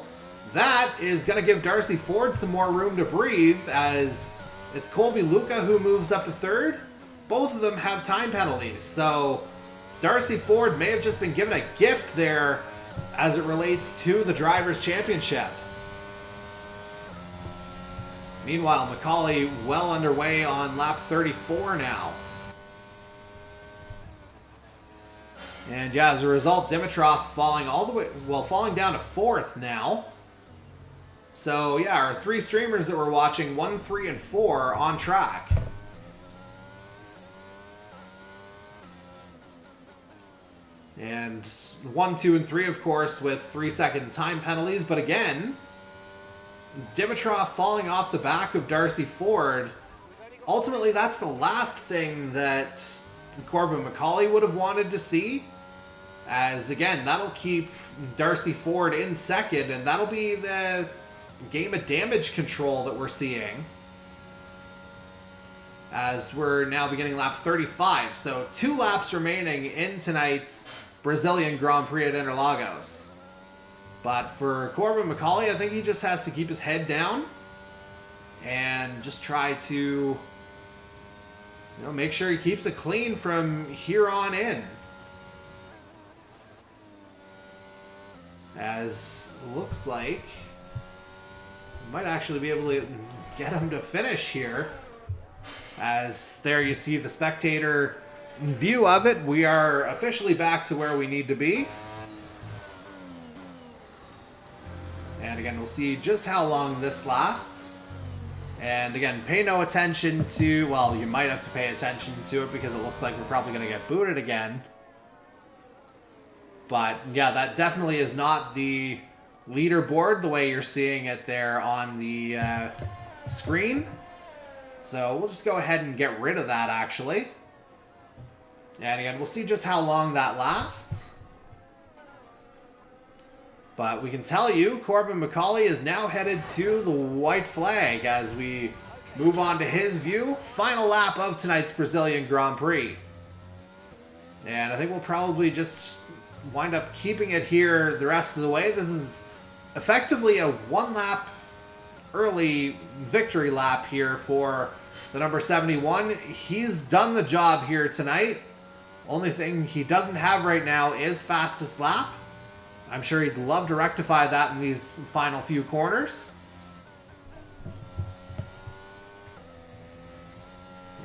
that is going to give Darcy Ford some more room to breathe, as it's Colby Luca who moves up to 3rd. Both of them have time penalties, so Darcy Ford may have just been given a gift there as it relates to the Drivers' Championship. Meanwhile, Macaulay well underway on lap 34 now. And yeah, as a result, Dimitrov falling all the way, well, falling down to 4th now. So yeah, our 3 streamers that we're watching, 1, 3, and 4 on track. And 1, 2, and 3, of course, with 3-second time penalties. But again, Dimitrov falling off the back of Darcy Ford. Ultimately, that's the last thing that Corbin Macaulay would have wanted to see. As again, that'll keep Darcy Ford in 2nd, and that'll be the game of damage control that we're seeing. As we're now beginning lap 35. So 2 laps remaining in tonight's Brazilian Grand Prix at Interlagos. But for Corbin Macaulay, I think he just has to keep his head down and just try to, you know, make sure he keeps it clean from here on in. As looks like we might actually be able to get him to finish here. As there you see the spectator view of it. We are officially back to where we need to be. And again, we'll see just how long this lasts. And again, pay no attention to, well, you might have to pay attention to it because it looks like we're probably going to get booted again. But yeah, that definitely is not the leaderboard the way you're seeing it there on the screen. So we'll just go ahead and get rid of that, actually. And again, we'll see just how long that lasts. But we can tell you, Corbin Macaulay is now headed to the white flag as we move on to his view. Final lap of tonight's Brazilian Grand Prix. And I think we'll probably just wind up keeping it here the rest of the way. This is effectively a 1-lap early victory lap here for the number 71. He's done the job here tonight. Only thing he doesn't have right now is fastest lap. I'm sure he'd love to rectify that in these final few corners.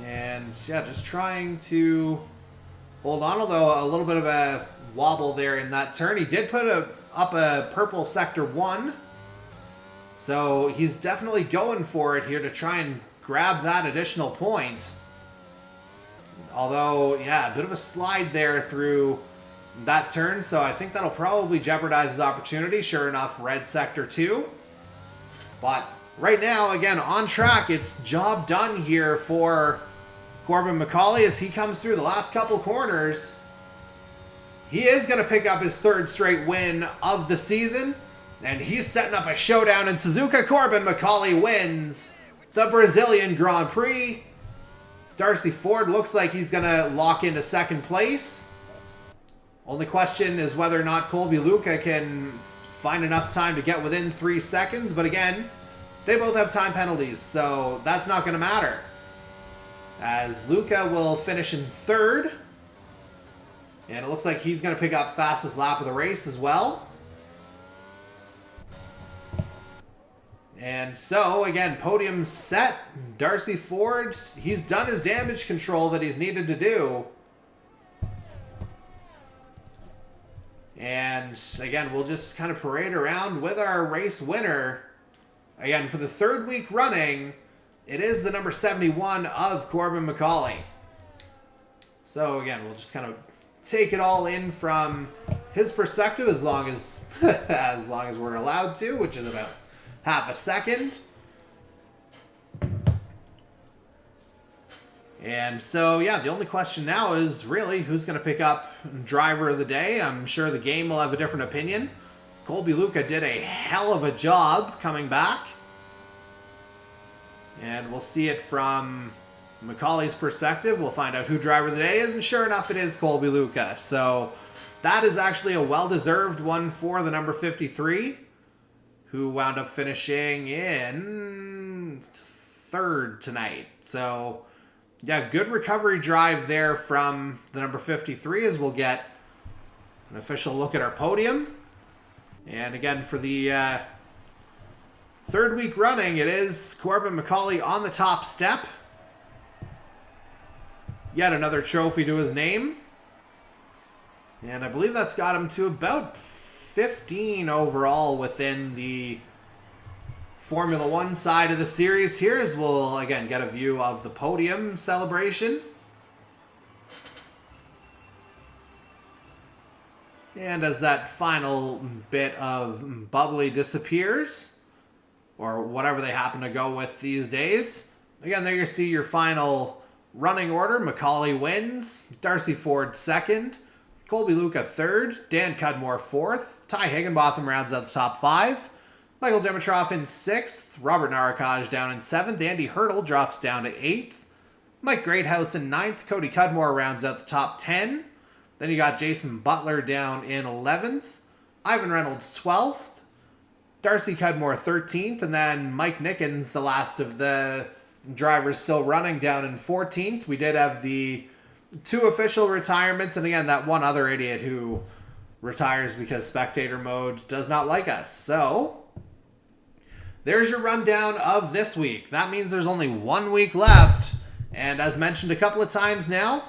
And yeah, just trying to hold on, although a little bit of a wobble there in that turn. He did put up a purple sector 1. So he's definitely going for it here to try and grab that additional point. Although, yeah, a bit of a slide there through that turn, so I think that'll probably jeopardize his opportunity. Sure enough, red sector 2. But right now, again, on track, it's job done here for Corbin Macaulay as he comes through the last couple corners. he is going to pick up his 3rd straight win of the season. And he's setting up a showdown in Suzuka. Corbin McCauley wins the Brazilian Grand Prix. Darcy Ford looks like he's going to lock into 2nd place. Only question is whether or not Colby Luca can find enough time to get within 3 seconds. But again, they both have time penalties, so that's not going to matter. As Luca will finish in 3rd. And it looks like he's going to pick up fastest lap of the race as well. And so, again, podium set. Darcy Ford, he's done his damage control that he's needed to do. And, again, we'll just kind of parade around with our race winner. Again, for the 3rd week running, it is the number 71 of Corbin McCauley. So, again, we'll just kind of take it all in from his perspective as long as, as long as we're allowed to, which is about half a second. And so, yeah, the only question now is really who's going to pick up driver of the day. I'm sure the game will have a different opinion. Colby Luca did a hell of a job coming back. And we'll see it from McCauley's perspective. We'll find out who driver of the day is, and sure enough, it is Colby Luca. So that is actually a well-deserved one for the number 53. Who wound up finishing in 3rd tonight. So, yeah, good recovery drive there from the number 53 as we'll get an official look at our podium. And again, for the 3rd week running, it is Corbin McCauley on the top step. Yet another trophy to his name. And I believe that's got him to about 15 overall within the Formula 1 side of the series here, as we'll again get a view of the podium celebration. And as that final bit of bubbly disappears, or whatever they happen to go with these days, again, there you see your final running order. McCauley wins, Darcy Ford 2nd, Colby Luca 3rd, Dan Cudmore 4th, Ty Higginbotham rounds out the top 5, Michael Dimitrov in 6th, Robert Narakaj down in 7th, Andy Hurdle drops down to 8th, Mike Greathouse in 9th, Cody Cudmore rounds out the top 10, then you got Jason Butler down in 11th, Ivan Reynolds 12th, Darcy Cudmore 13th, and then Mike Nickens, the last of the drivers still running, down in 14th. We did have the 2 official retirements, and again, that one other idiot who retires because spectator mode does not like us. So, there's your rundown of this week. That means there's only 1 week left, and as mentioned a couple of times now,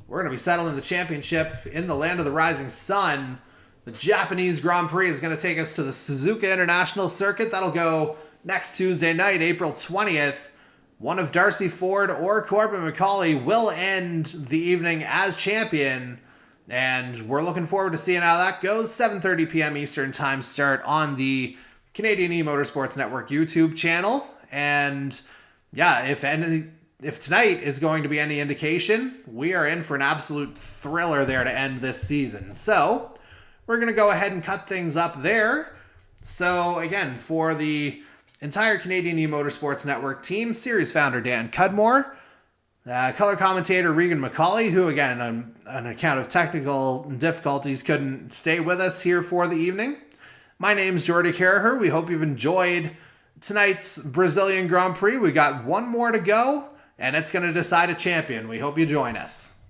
we're going to be settling the championship in the land of the rising sun. The Japanese Grand Prix is going to take us to the Suzuka International Circuit. That'll go next Tuesday night, April 20th. One of Darcy Ford or Corbin McCauley will end the evening as champion, and we're looking forward to seeing how that goes. 7:30 p.m. Eastern Time start on the Canadian E-Motorsports Network YouTube channel. And yeah, if tonight is going to be any indication, we are in for an absolute thriller there to end this season. So we're going to go ahead and cut things up there. So again, for the entire Canadian E-Motorsports Network team, series founder Dan Cudmore, color commentator Regan McCauley, who again, on account of technical difficulties, couldn't stay with us here for the evening. My name's Jordy Carraher. We hope you've enjoyed tonight's Brazilian Grand Prix. We got one more to go, and it's going to decide a champion. We hope you join us.